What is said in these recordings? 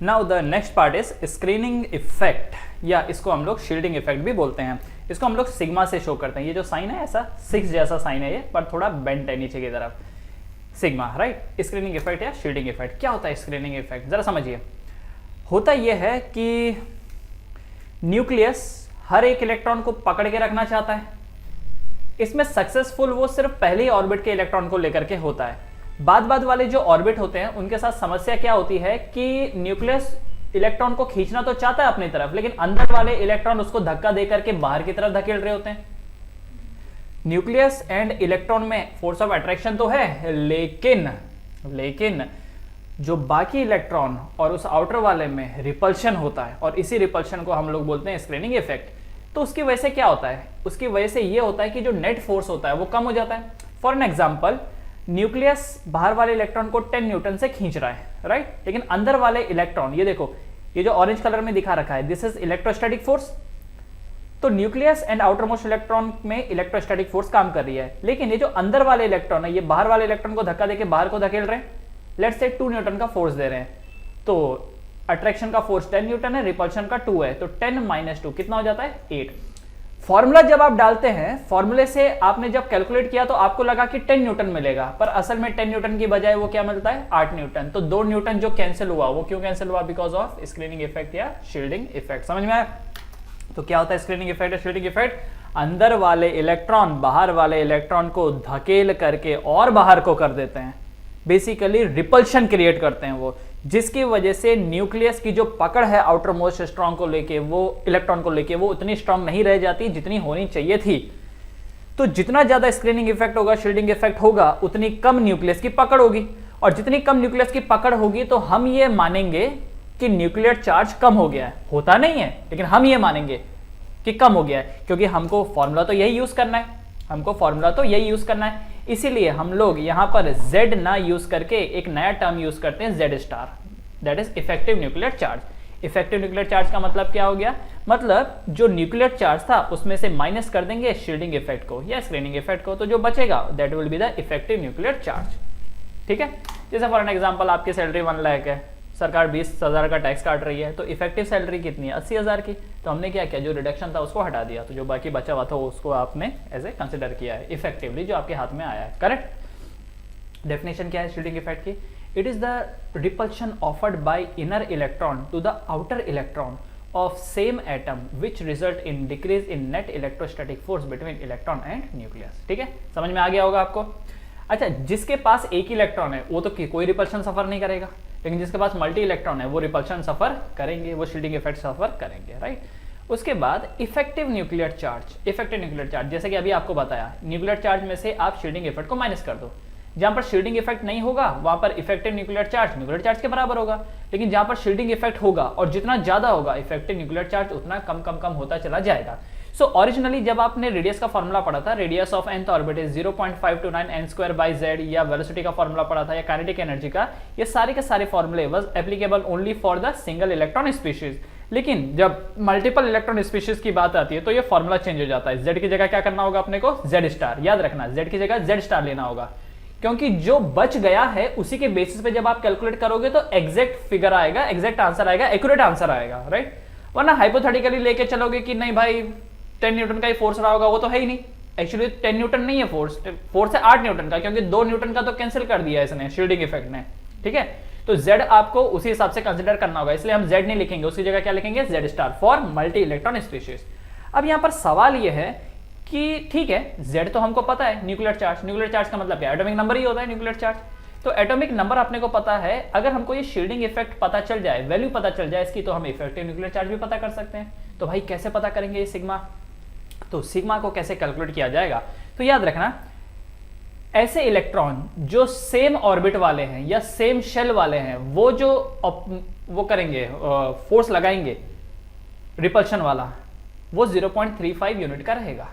Now the next part is screening effect, या इसको हम लोग शील्डिंग इफेक्ट भी बोलते हैं। इसको हम लोग सिग्मा से शो करते हैं। ये जो साइन है ऐसा 6 जैसा साइन है ये, पर थोड़ा बेंट है नीचे की तरफ, सिग्मा, राइट। स्क्रीनिंग इफेक्ट या शील्डिंग इफेक्ट, क्या होता है स्क्रीनिंग इफेक्ट, जरा समझिए। होता यह है कि न्यूक्लियस हर एक इलेक्ट्रॉन को पकड़ के रखना चाहता है। इसमें सक्सेसफुल वो सिर्फ पहले ही ऑर्बिट के इलेक्ट्रॉन को लेकर के होता है। बाद वाले जो ऑर्बिट होते हैं उनके साथ समस्या क्या होती है कि न्यूक्लियस इलेक्ट्रॉन को खींचना तो चाहता है अपनी तरफ, लेकिन अंदर वाले इलेक्ट्रॉन उसको धक्का देकर के बाहर की तरफ धकेल रहे होते हैं। न्यूक्लियस एंड इलेक्ट्रॉन में फोर्स ऑफ अट्रैक्शन तो है, लेकिन जो बाकी इलेक्ट्रॉन और उस आउटर वाले में रिपल्शन होता है, और इसी रिपल्शन को हम लोग बोलते हैं स्क्रीनिंग इफेक्ट। तो उसकी वजह से क्या होता है, उसकी वजह से ये होता है कि जो नेट फोर्स होता है वो कम हो जाता है। फॉर एन एग्जाम्पल, न्यूक्लियस बाहर वाले इलेक्ट्रॉन को 10 न्यूटन से खींच रहा है, राइट, लेकिन अंदर वाले इलेक्ट्रॉन, ये देखो, ये जो ऑरेंज कलर में दिखा रखा है, दिस इज इलेक्ट्रोस्टैटिक फोर्स। तो nucleus and outer most electron में इलेक्ट्रोस्टैटिक फोर्स काम कर रही है, लेकिन ये जो अंदर वाले इलेक्ट्रॉन है ये बाहर वाले इलेक्ट्रॉन को धक्का देके बाहर को धकेल रहे हैं। लेट्स से 2 न्यूटन का फोर्स दे रहे हैं, तो अट्रैक्शन का फोर्स 10 न्यूटन है, रिपल्शन का 2 है, तो 10 - 2 कितना हो जाता है, 8। फॉर्मूला जब आप डालते हैं, फॉर्मूले से आपने जब कैलकुलेट किया तो आपको लगा कि 10 न्यूटन मिलेगा, पर असल में 10 न्यूटन की बजाय वो क्या मिलता है, 8 न्यूटन। तो 2 न्यूटन जो कैंसिल हुआ, वो क्यों कैंसिल हुआ, बिकॉज ऑफ स्क्रीनिंग इफेक्ट या शील्डिंग इफेक्ट। समझ में आया? तो क्या होता है स्क्रीनिंग इफेक्ट या शील्डिंग इफेक्ट, अंदर वाले इलेक्ट्रॉन बाहर वाले इलेक्ट्रॉन को धकेल करके और बाहर को कर देते हैं, बेसिकली रिपल्शन क्रिएट करते हैं वो, जिसकी वजह से न्यूक्लियस की जो पकड़ है आउटर मोस्ट स्ट्रॉन्ग को लेके, वो इलेक्ट्रॉन को लेके, वो उतनी स्ट्रॉन्ग नहीं रह जाती जितनी होनी चाहिए थी। तो जितना ज्यादा स्क्रीनिंग इफेक्ट होगा, शील्डिंग इफेक्ट होगा, उतनी कम न्यूक्लियस की पकड़ होगी, और जितनी कम न्यूक्लियस की पकड़ होगी तो हम ये मानेंगे कि न्यूक्लियर चार्ज कम हो गया है। होता नहीं है, लेकिन हम ये मानेंगे कि कम हो गया है, क्योंकि हमको फॉर्मूला तो यही यूज करना है, इसीलिए हम लोग यहां पर Z ना यूज करके एक नया टर्म यूज करते हैं Z star, that is effective nuclear charge. Effective nuclear charge का मतलब क्या हो गया, मतलब जो न्यूक्लियर चार्ज था उसमें से माइनस कर देंगे शील्डिंग इफेक्ट को या स्क्रीनिंग इफेक्ट को, तो जो बचेगा that will be the effective nuclear charge. ठीक है, जैसे फॉर एन एग्जांपल आपकी सैलरी 1 लाख है, सरकार 20,000 का टैक्स काट रही है, तो इफेक्टिव सैलरी कितनी है, 80,000 की। तो हमने क्या किया, जो रिडक्शन था उसको हटा दिया, तो जो बाकी बचा हुआ था उसको आपने एज ए कंसिडर किया है इफेक्टिवली, जो आपके हाथ में आया है। करेक्ट। डेफिनेशन क्या है शील्डिंग इफेक्ट की, it is the repulsion offered by inner electron to the outer electron of same atom which result in decrease in net electrostatic force between electron and nucleus. ठीक है, समझ में आ गया होगा आपको। अच्छा, जिसके पास एक इलेक्ट्रॉन है वो तो कोई रिपल्शन सफर नहीं करेगा, लेकिन जिसके पास मल्टी इलेक्ट्रॉन है वो रिपल्शन सफर करेंगे, वो शील्डिंग इफेक्ट सफर करेंगे, राइट। उसके बाद इफेक्टिव न्यूक्लियर चार्ज, जैसे कि अभी आपको बताया, न्यूक्लियर चार्ज में से आप शील्डिंग इफेक्ट को माइनस कर दो। जहां पर शील्डिंग इफेक्ट नहीं होगा वहां पर इफेक्टिव न्यूक्लियर चार्ज के बराबर होगा, लेकिन जहां पर शील्डिंग इफेक्ट होगा और जितना ज्यादा होगा इफेक्टिव न्यूक्लियर चार्ज उतना कम होता चला जाएगा। सो ओरिजिनली जब आपने रेडियस का फॉर्मूला पढ़ा था, radius of nth orbit is 0.529 n² z, या वेलोसिटी का फॉर्मूला पढ़ा था, या काइनेटिक एनर्जी का, ये सारे के सारे फॉर्मूले was applicable only for the single electron species. लेकिन जब मल्टीपल इलेक्ट्रॉन स्पीशीज की बात आती है तो ये फॉर्मूला चेंज हो जाता है। z की जगह क्या करना होगा अपने को, Z स्टार, याद रखना, z की जगह Z स्टार लेना होगा, क्योंकि जो बच गया है उसी के बेसिस पे जब आप कैलकुलेट करोगे तो एग्जैक्ट फिगर आएगा, एग्जैक्ट आंसर आएगा, एक्यूरेट आंसर आएगा, राइट। वरना हाइपोथेटिकली लेके चलोगे कि नहीं भाई 10 न्यूटन का ही फोर्स रहा होगा, वो तो है ही नहीं। एक्चुअली 10 न्यूटन नहीं है फोर्स है 8 न्यूटन का, क्योंकि 2 न्यूटन का तो कैंसिल कर दिया इसने शील्डिंग इफेक्ट ने। ठीक है, तो Z आपको उसी हिसाब से कंसिडर करना होगा, इसलिए हम Z नहीं लिखेंगे, उसकी जगह क्या लिखेंगे, Z star for multi electron species. अब यहां पर सवाल यह है कि ठीक है, Z तो हमको पता है, न्यूक्लियर चार्ज का मतलब क्या, एटॉमिक नंबर ही होता है न्यूक्लियर चार्ज। तो एटॉमिक नंबर अपने को पता है, अगर हमको ये शील्डिंग इफेक्ट पता चल जाए, वैल्यू पता चल जाए इसकी, तो हम इफेक्टिव न्यूक्लियर चार्ज भी पता कर सकते हैं। तो भाई कैसे पता करेंगे ये सिग्मा, तो सिग्मा को कैसे कैलकुलेट किया जाएगा, तो याद रखना, ऐसे इलेक्ट्रॉन जो सेम ऑर्बिट वाले हैं या सेम शेल वाले हैं, वो करेंगे फोर्स लगाएंगे रिपल्शन वाला, वो 0.35 यूनिट का रहेगा।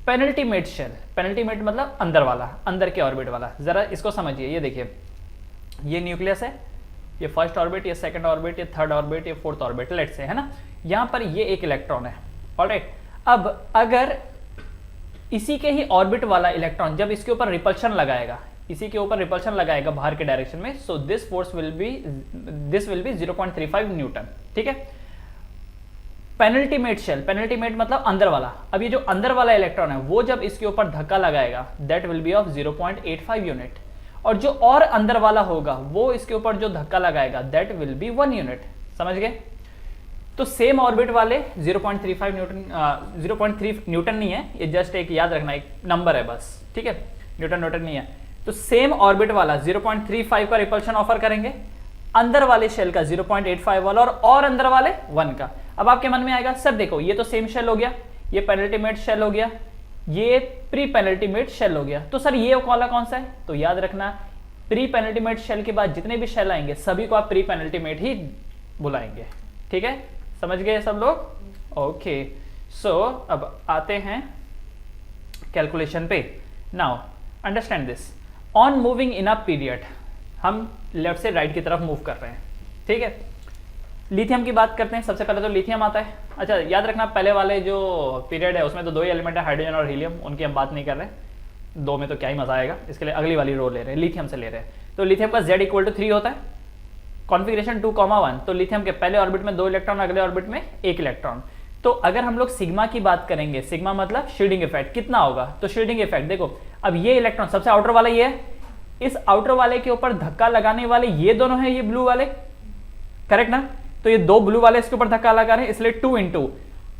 पेनल्टीमेट शेल, पेनल्टीमेट मतलब अंदर वाला, अंदर के ऑर्बिट वाला, जरा इसको समझिए। ये देखिए, ये न्यूक्लियस है, ये फर्स्ट ऑर्बिट, ये सेकंड ऑर्बिट, ये थर्ड ऑर्बिट, ये फोर्थ ऑर्बिट, लेट्स से, है ना। यहां पर ये एक इलेक्ट्रॉन है, ऑलराइट। अब अगर इसी के ही ऑर्बिट वाला इलेक्ट्रॉन जब इसके ऊपर रिपल्शन लगाएगा, इसी के ऊपर रिपल्शन लगाएगा बाहर के डायरेक्शन में, so this force will be 0.35 Newton. ठीक है। पेनल्टीमेट शेल, पेनल्टीमेट मतलब अंदर वाला, अब ये जो अंदर वाला इलेक्ट्रॉन है वो जब इसके ऊपर धक्का लगाएगा that will be of 0.85 unit, और जो और अंदर वाला होगा वो इसके ऊपर जो धक्का लगाएगा दैट विल बी 1 यूनिट। समझ गए? तो सेम ऑर्बिट वाले 0.35 न्यूटन, 0.3 न्यूटन नहीं है, ये जस्ट एक याद रखना एक नंबर है बस। ठीक है, न्यूटन नहीं है। तो सेम ऑर्बिट वाला 0.35 का रिपल्शन ऑफर करेंगे, अंदर वाले शेल का 0.85 वाला, और अंदर वाले 1 का। अब आपके मन में आएगा सर देखो ये तो सेम शेल हो गया, ये पेनल्टीमेट शेल हो गया, ये प्री पेनल्टीमेट शेल हो गया, तो सर ये वाला कौन सा है? तो याद रखना प्री पेनल्टीमेट शेल के बाद जितने भी शेल आएंगे सभी को आप प्री पेनल्टीमेट ही बुलाएंगे। ठीक है, समझ गए सब लोग? ओके, सो अब आते हैं कैलकुलेशन पे। Now understand this, on moving in a period, हम लेफ्ट से राइट की तरफ मूव कर रहे हैं। ठीक है, लिथियम की बात करते हैं। सबसे पहले तो लिथियम आता है। अच्छा याद रखना पहले वाले जो पीरियड है उसमें तो 2 ही एलिमेंट है, हाइड्रोजन और हीलियम, उनकी हम बात नहीं कर रहे हैं, 2 में तो क्या ही मजा आएगा, इसके लिए अगली वाली रो ले रहे हैं, लिथियम से ले रहे हैं। तो लिथियम का Z = 3 होता है, कॉन्फिगरेशन 2,1, तो लिथियम के पहले ऑर्बिट में 2 इलेक्ट्रॉन, अगले ऑर्बिट में 1 इलेक्ट्रॉन। तो अगर हम लोग सिग्मा की बात करेंगे, सिग्मा मतलब शील्डिंग इफेक्ट कितना होगा, तो शील्डिंग इफेक्ट देखो, अब ये इलेक्ट्रॉन सबसे आउटर वाला ये है, इस आउटर वाले के ऊपर धक्का लगाने वाले ये दोनों हैं, ये ब्लू वाले, करेक्ट ना? तो ये 2 ब्लू वाले इसके ऊपर धक्का लगा रहे हैं, इसलिए 2 इंटू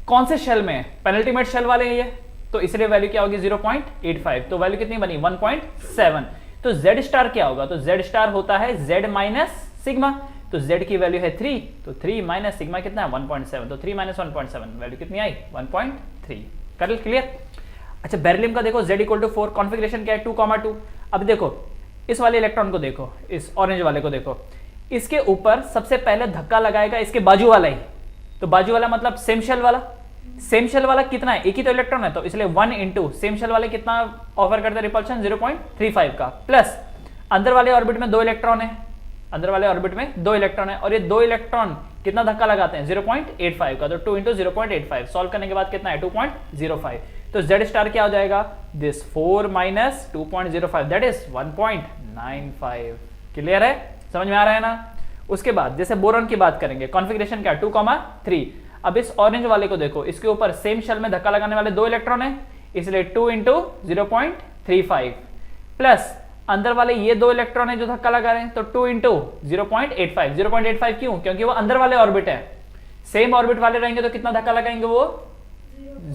कौन से शेल में? पेनल्टीमेट शेल वाले हैं ये, तो इसलिए वैल्यू क्या होगी 0.85, तो वैल्यू कितनी बनी 1.7। तो Z स्टार क्या होगा? तो Z स्टार होता है Z माइनस सिग्मा, तो Z की वैल्यू है 3, तो 3 माइनस सिग्मा कितना है 1.7, तो 3 माइनस 1.7 वैल्यू कितनी आई 1.3। कर क्लियर? अच्छा बेरिलियम का देखो Z = 4, कॉन्फिगरेशन क्या है 2,2। अब देखो इस वाले इलेक्ट्रॉन को देखो, इस ऑरेंज वाले को देखो, इसके ऊपर सबसे पहले धक्का लगाएगा इसके बाजू वाला ही, तो बाजू वाला मतलब सेम शेल वाला, सेम शेल वाला कितना है? एक ही तो इलेक्ट्रॉन है, तो इसलिए 1 इंटू सेम शेल वाले कितना ऑफर करते हैं रिपल्शन 0.35 का, प्लस अंदर वाले ऑर्बिट में 2 इलेक्ट्रॉन है, अंदर वाले ऑर्बिट में 2 इलेक्ट्रॉन है, और ये 2 इलेक्ट्रॉन कितना धक्का लगाते हैं 0.85 का, तो 2 इंटू 0.85 सॉल्व करने के बाद कितना है 2.05। तो Z स्टार क्या हो जाएगा? This 4 minus 2.05 that is 1.95। Clear है? समझ में आ रहा है ना? उसके बाद जैसे बोरॉन की बात करेंगे, कॉन्फिगरेशन क्या 2,3। अब इस ऑरेंज वाले को देखो, इसके ऊपर सेम शेल में धक्का लगाने वाले 2 इलेक्ट्रॉन है, इसलिए 2 इंटू 0.35 प्लस अंदर वाले ये 2 इलेक्ट्रॉन है जो धक्का लगा रहे हैं, तो 2 इंटू 0.85। 0.85 क्यों? क्योंकि वो अंदर वाले ऑर्बिट है, सेम ऑर्बिट वाले रहेंगे तो कितना धक्का लगाएंगे वो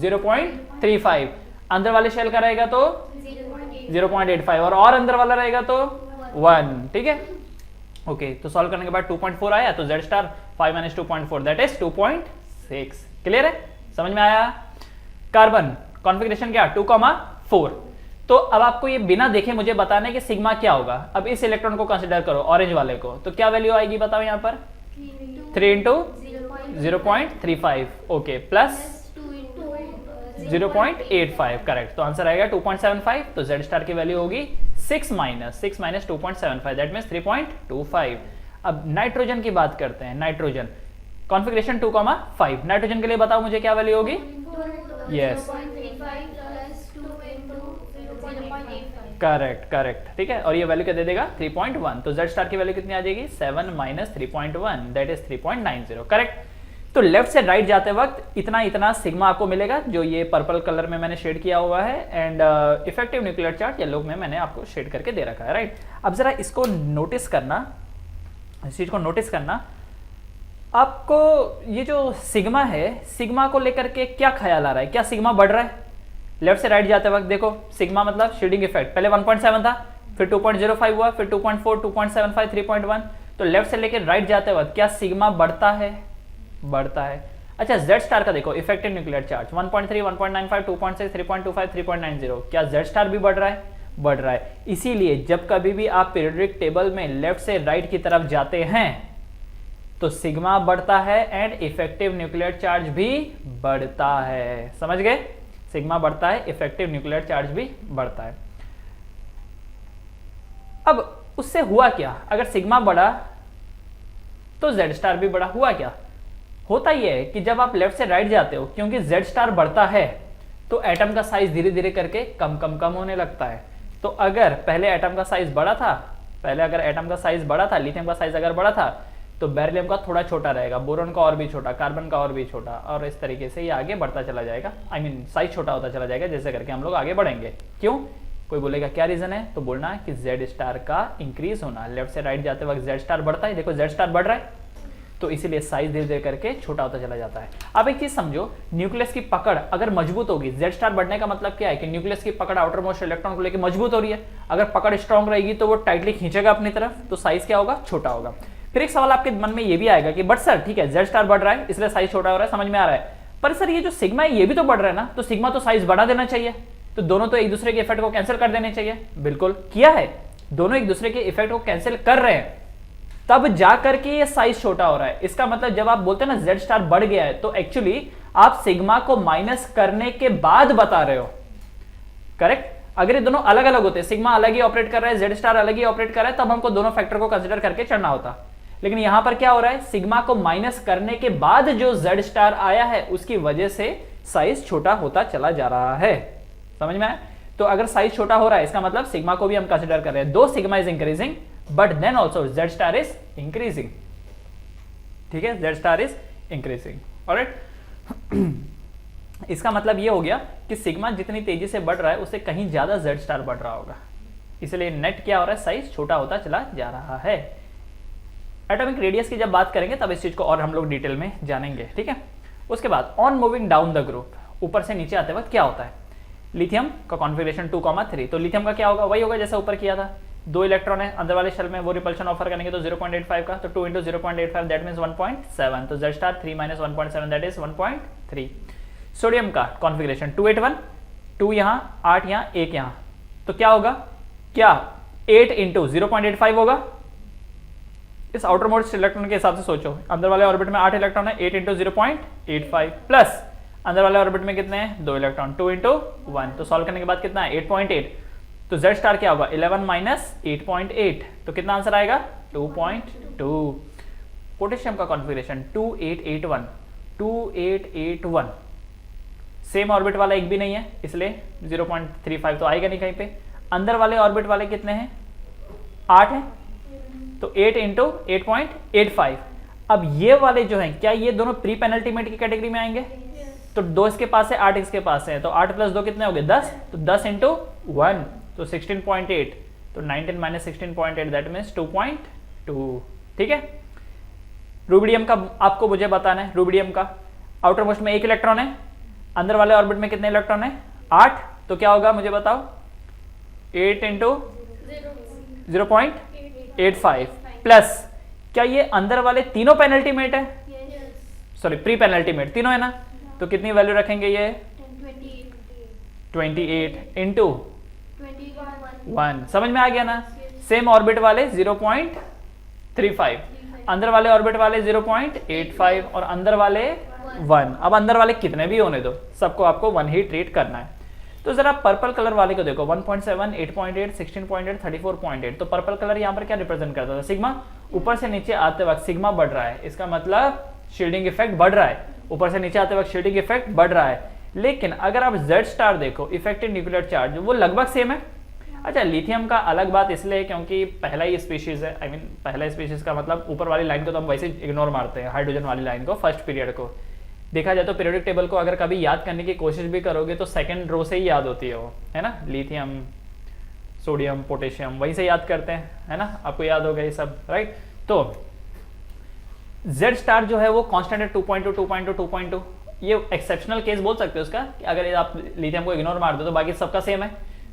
0.35, अंदर वाले शेल का रहेगा तो 0.85, और अंदर वाला रहेगा तो 1। ठीक है, ओके, तो सॉल्व करने के बाद 2.4 आया, तो Z star 5 minus 2.4 that is 2.6। Clear है? समझ में आया? कार्बन कॉन्फिगरेशन क्या 2,4। तो अब आपको ये बिना देखे मुझे बताना है कि सिग्मा क्या होगा। अब इस इलेक्ट्रॉन को कंसीडर करो, ऑरेंज वाले को, तो क्या वैल्यू आएगी बताओ यहाँ पर? 3 इंटू 0.35, ओके, प्लस 0.85, करेक्ट, तो आंसर आएगा 2.75। तो Z स्टार की वैल्यू होगी 6 माइनस 2.75 दैट मींस 3.25। अब नाइट्रोजन की बात करते हैं। नाइट्रोजन कॉन्फिगरेशन 2,5, नाइट्रोजन के लिए बताओ मुझे क्या वैल्यू होगी? यस, करेक्ट, ठीक है, और ये वैल्यू क्या दे देगा 3.1। तो Z स्टार की वैल्यू कितनी आ जाएगी 7 माइनस 3.1 दैट इज 3.90। करेक्ट। तो लेफ्ट से राइट जाते वक्त इतना सिग्मा आपको मिलेगा, जो ये पर्पल कलर में मैंने शेड किया हुआ है, and effective nuclear charge yellow में मैंने आपको शेड करके दे रखा है, राइट। अब जरा इसको नोटिस करना, इस चीज को नोटिस करना, आपको ये जो सिग्मा है, सिग्मा को लेकर के क्या ख्याल आ रहा है? क्या सिग्मा बढ़ रहा है? लेफ्ट से राइट जाते वक्त देखो, सिग्मा मतलब शील्डिंग इफेक्ट, पहले 1.7 था, फिर 2.05 हुआ, फिर 2.4, 2.75, 3.1। तो लेफ्ट से लेकर राइट जाते वक्त क्या सिग्मा बढ़ता है? बढ़ता है। अच्छा Z स्टार का देखो, इफेक्टिव न्यूक्लियर चार्ज 1.3, 1.95, 2.6, 3.25, 3.90, क्या Z स्टार भी बढ़ रहा है? बढ़ रहा है। इसीलिए जब कभी भी आप पीरियोडिक टेबल में लेफ्ट से राइट की तरफ जाते हैं तो सिग्मा बढ़ता है एंड इफेक्टिव न्यूक्लियर चार्ज भी बढ़ता है। समझ गए? सिग्मा बढ़ता है, इफेक्टिव न्यूक्लियर चार्ज भी बढ़ता है। अब उससे हुआ क्या? अगर सिग्मा बढ़ा तो Z स्टार भी बढ़ा। हुआ क्या? होता यह है कि जब आप लेफ्ट से राइट जाते हो, क्योंकि Z स्टार बढ़ता है तो एटम का साइज धीरे धीरे करके कम होने लगता है। तो अगर पहले एटम का साइज बड़ा था, पहले अगर एटम का साइज बड़ा था, लिथियम का साइज अगर बड़ा था, तो बेरिलियम का थोड़ा छोटा रहेगा, बोरॉन का और भी छोटा, कार्बन का और भी छोटा, और इस तरीके से ये आगे बढ़ता चला जाएगा। आई मीन साइज छोटा होता चला जाएगा, जैसे करके हम लोग आगे बढ़ेंगे। क्यों? कोई बोलेगा क्या रीजन है, तो बोलना है कि जेड स्टार का इंक्रीज होना, लेफ्ट से राइट जाते वक्त जेड स्टार बढ़ता है, देखो जेड स्टार बढ़ रहा है, तो इसीलिए साइज धीरे धीरे करके छोटा होता चला जाता है। अब एक चीज समझो, न्यूक्लियस की पकड़ अगर मजबूत होगी, जेड स्टार बढ़ने का मतलब क्या है कि न्यूक्लियस की पकड़ आउटर मोस्ट इलेक्ट्रॉन को लेकर मजबूत हो रही है। अगर पकड़ स्ट्रांग रहेगी तो वो टाइटली खींचेगा अपनी तरफ, तो साइज क्या होगा, छोटा होगा। फिर एक सवाल आपके मन में ये भी आएगा कि बट सर ठीक है, जेड स्टार बढ़ रहा है इसलिए साइज छोटा हो रहा है, समझ में आ रहा है, पर सर ये जो सिग्मा है ये भी तो बढ़ रहा है ना, तो सिग्मा तो साइज बढ़ा देना चाहिए, तो दोनों तो एक दूसरे के इफेक्ट को कैंसिल कर देने चाहिए। बिल्कुल किया है, दोनों एक दूसरे के इफेक्ट को कैंसिल कर रहे हैं, तब जाकर के ये साइज छोटा हो रहा है। इसका मतलब जब आप बोलते हैं ना जेड स्टार बढ़ गया है, तो एक्चुअली आप सिग्मा को माइनस करने के बाद बता रहे हो, करेक्ट। अगर ये दोनों अलग अलग होते, सिग्मा अलग ही ऑपरेट कर रहा है, जेड स्टार अलग ही ऑपरेट कर रहा है, तब हमको दोनों फैक्टर को कंसीडर करके चढ़ना होता। लेकिन यहां पर क्या हो रहा है, सिग्मा को माइनस करने के बाद जो जेड स्टार आया है उसकी वजह से साइज छोटा होता चला जा रहा है, समझ में आया। तो अगर साइज छोटा हो रहा है इसका मतलब सिग्मा को भी हम कंसीडर कर रहे हैं, दो sigma is increasing but then also Z star is increasing, ठीक है, Z star is increasing, alright. इसका मतलब ये हो गया कि सिग्मा जितनी तेजी से बढ़ रहा है उससे कहीं ज्यादा जेड स्टार बढ़ रहा होगा, इसलिए नेट क्या हो रहा है, साइज छोटा होता चला जा रहा है। एटॉमिक रेडियस की जब बात करेंगे तब इस चीज को और हम लोग डिटेल में जानेंगे, ठीक है। उसके बाद on moving down the group, ऊपर से नीचे आते वक्त क्या होता है, लिथियम का कॉन्फिगरेशन 2,3, तो लिथियम का क्या होगा, वही होगा जैसा ऊपर किया था, 2 इलेक्ट्रॉन है अंदर वाले शेल में, वो रिपल्शन ऑफर करेंगे तो 0.85 का, तो 2 × 0.85 दैट मींस 1.7, तो Z star 3 - 1.7 that is 1.3। Sodium का कॉन्फिगरेशन 281, 2 यहां, 8 यहां, 1 यहां, तो क्या होगा, क्या 8 × 0.85 होगा। इस आउटर मोस्ट इलेक्ट्रॉन के हिसाब से सोचो, अंदर वाले ऑर्बिट में 8 इलेक्ट्रॉन है, 8 × 0.85 प्लस अंदर वाले ऑर्बिट में कितने हैं, 2 इलेक्ट्रॉन, 2 × 1, तो सॉल्व करने के बाद कितना है 8.8, तो जेड स्टार क्या होगा 11 - 8.8, तो कितना आंसर आएगा 2.2। पोटेशियम का कॉन्फिगरेशन 2881, 2881, सेम ऑर्बिट वाला एक भी नहीं है इसलिए 0.35 तो आएगा नहीं कहीं पे। अंदर वाले ऑर्बिट वाले कितने हैं, 8 हैं, तो 8 × 8.85। अब ये वाले जो हैं क्या ये दोनों प्री पेनल्टीमेट की कैटेगरी में आएंगे, तो 2 इसके पास है, 8 इसके पास है, तो 8 + 2 कितने हो गए 10, तो 10 × 1 तो 16.8, तो 19 - 16.8 दैट मींस 2.2, ठीक है। रूबिडियम का आपको मुझे बताना है, रूबिडियम का आउटर मोस्ट में 1 इलेक्ट्रॉन है, अंदर वाले ऑर्बिट में कितने इलेक्ट्रॉन है 8, तो क्या होगा मुझे बताओ 8 × 0.85 प्लस क्या ये अंदर वाले तीनों पेनल्टीमेट है, सॉरी प्री पेनल्टीमेट तीनों है ना, तो कितनी वैल्यू रखेंगे ये 28 × 1, समझ में आ गया ना। सेम ऑर्बिट वाले 0.35, अंदर वाले ऑर्बिट वाले 0.85 और अंदर वाले 1। अब अंदर वाले कितने भी होने दो, सबको आपको 1 ही ट्रीट करना है। तो जरा पर्पल कलर वाले को देखो 1.7, 8.8, 16.8, 34.8, तो पर्पल कलर यहाँ पर क्या रिप्रेजेंट करता था, सिग्मा। ऊपर से नीचे आते वक्त सिग्मा बढ़ रहा है, इसका मतलब शील्डिंग इफेक्ट बढ़ रहा है, ऊपर से नीचे आते वक्त शील्डिंग इफेक्ट बढ़ रहा है। लेकिन अगर आप जेड स्टार देखो, इफेक्टिव न्यूक्लियर चार्ज वो लगभग सेम है। अच्छा, लिथियम का अलग बात इसलिए क्योंकि पहला ही स्पीशीज है, आई मीन पहला स्पीशीज का मतलब ऊपर वाली लाइन को तो हम वैसे इग्नोर मारते हैं, हाइड्रोजन वाली लाइन को, फर्स्ट पीरियड को। देखा जाए तो पीरियोडिक टेबल को अगर कभी याद करने की कोशिश भी करोगे तो सेकंड रो से ही याद होती है वो, है ना, लिथियम, सोडियम, पोटेशियम वहीं से याद करते हैं, है ना, आपको याद होगा ये सब, राइट। तो जेड स्टार जो है वो कांस्टेंट है 2.2, 2.2, 2.2। ये एक्सेप्शनल केस बोल सकते हो उसका, कि अगर आप लिथियम को इग्नोर मार दो तो बाकी सबका सेम है।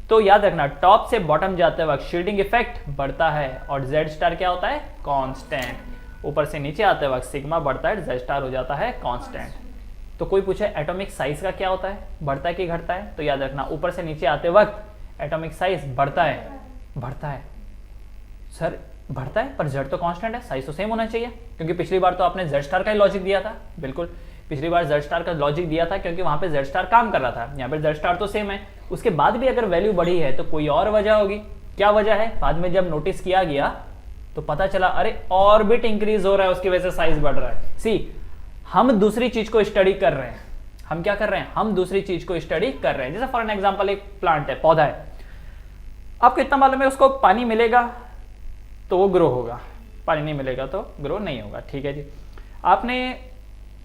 तो याद रखना, टॉप से बॉटम जाते वक्त शील्डिंग इफेक्ट बढ़ता है और जेड स्टार क्या होता है कांस्टेंट। ऊपर से नीचे आते वक्त सिग्मा बढ़ता है, जेड स्टार हो जाता है कांस्टेंट। तो कोई पूछे एटॉमिक साइज का क्या होता है, बढ़ता है कि घटता है, तो याद रखना ऊपर से नीचे आते वक्त एटॉमिक साइज बढ़ता है, बढ़ता है सर बढ़ता है, पर जेड तो कांस्टेंट है, साइज तो सेम होना चाहिए, क्योंकि पिछली बार तो आपने जेड स्टार का ही लॉजिक दिया था। बिल्कुल पिछली बार जेड स्टार का लॉजिक दिया था क्योंकि वहां पे जेड स्टार काम कर रहा था, यहाँ पे जेड स्टार तो सेम है। उसके बाद भी अगर वैल्यू बढ़ी है तो कोई और वजह होगी। क्या वजह है, बाद में जब नोटिस किया गया तो पता चला अरे ऑर्बिट इंक्रीज हो रहा है, उसकी वजह से साइज बढ़ रहा है। सी, हम दूसरी चीज को स्टडी कर रहे हैं, हम क्या कर रहे हैं, हम दूसरी चीज को स्टडी कर रहे हैं। जैसे फॉर एन एग्जांपल एक प्लांट है, पौधा है, आपको इतना मालूम है उसको पानी मिलेगा तो वो ग्रो होगा, पानी नहीं मिलेगा तो ग्रो नहीं होगा। ठीक है जी, आपने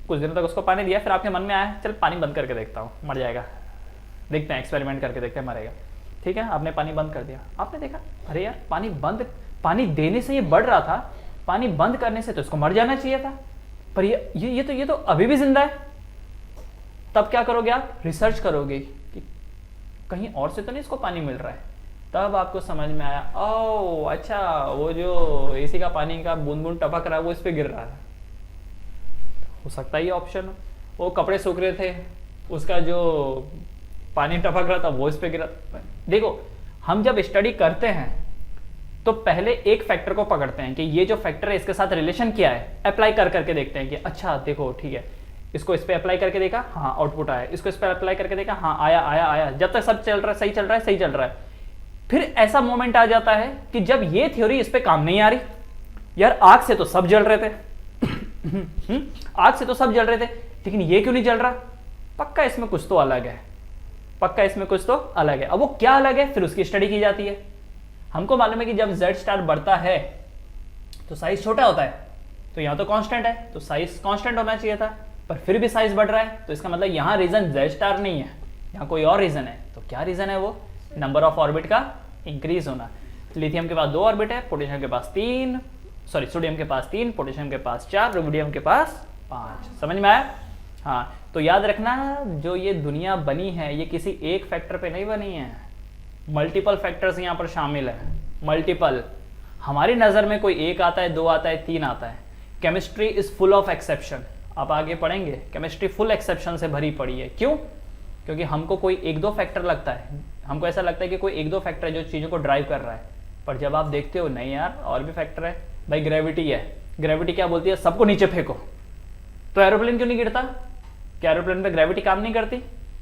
कुछ दिनों तक उसको पानी दिया, फिर आपके मन में आया चल पानी बंद करके देखता हूँ, मर जाएगा, देखते हैं एक्सपेरिमेंट करके देखते हैं मरेगा। ठीक है, आपने पानी बंद कर दिया, आपने देखा अरे यार पानी देने से ये बढ़ रहा था, पानी बंद करने से तो इसको मर जाना चाहिए था, पर ये तो अभी भी जिंदा है। तब क्या करोगे आप? रिसर्च करोगे कि कहीं और से तो नहीं इसको पानी मिल रहा है। तब आपको समझ में आया ओह अच्छा, वो जो एसी का पानी का बूंद बूंद टपक रहा है वो इस पे गिर रहा है। हो सकता है ये ऑप्शन। वो कपड़े सूख रहे थे, उसका जो पानी टपक रहा था वो इस पे गिरा। देखो, हम जब स्टडी करते हैं तो पहले एक फैक्टर को पकड़ते हैं कि ये जो फैक्टर है इसके साथ रिलेशन क्या है, अप्लाई कर करके देखते हैं कि अच्छा देखो ठीक है, इसको इस पे अप्लाई करके देखा, हाँ आउटपुट आया, इसको इस पे अप्लाई करके देखा, हाँ आया आया आया, जब तक सब चल रहा है, सही चल रहा है, सही चल रहा है। फिर ऐसा मोमेंट आ जाता है कि जब ये थ्योरी इस पे काम नहीं आ रही, यार आग से तो सब जल रहे थे आग से तो सब जल रहे थे, लेकिन ये क्यों नहीं जल रहा? पक्का इसमें कुछ तो अलग है, पक्का इसमें कुछ तो अलग है। अब वो क्या अलग है, फिर उसकी स्टडी की जाती है। हमको मालूम है कि जब Z स्टार बढ़ता है तो साइज छोटा होता है, तो यहां तो कांस्टेंट है तो साइज कांस्टेंट होना चाहिए था, पर फिर भी साइज बढ़ रहा है, तो इसका मतलब यहां रीजन Z स्टार नहीं है, यहां कोई और रीजन है। तो क्या रीजन है? वो नंबर ऑफ ऑर्बिट का इंक्रीज होना। लिथियम के पास 2 ऑर्बिट है, पोटेशियम के पास 3, सॉरी सोडियम के पास 3, पोटेशियम के पास 4, रुबिडियम के पास 5। समझ में आया? हाँ, तो याद रखना जो ये दुनिया बनी है ये किसी एक फैक्टर पे नहीं बनी है, मल्टीपल फैक्टर्स यहाँ पर शामिल है, मल्टीपल। हमारी नज़र में कोई एक आता है, 2 आता है, 3 आता है। Chemistry is full of exception. आप आगे पढ़ेंगे, केमिस्ट्री फुल एक्सेप्शन से भरी पड़ी है। क्यों? क्योंकि हमको कोई 1-2 फैक्टर लगता है, हमको ऐसा लगता है कि कोई 1-2 फैक्टर है जो चीज़ों को ड्राइव कर रहा है, पर जब आप देखते हो नहीं यार और भी फैक्टर है। भाई ग्रेविटी है, ग्रेविटी क्या बोलती है? सबको नीचे फेंको। तो एरोप्लेन क्यों नहीं गिरता? क्या एरोप्लेन पे ग्रेविटी काम नहीं करती?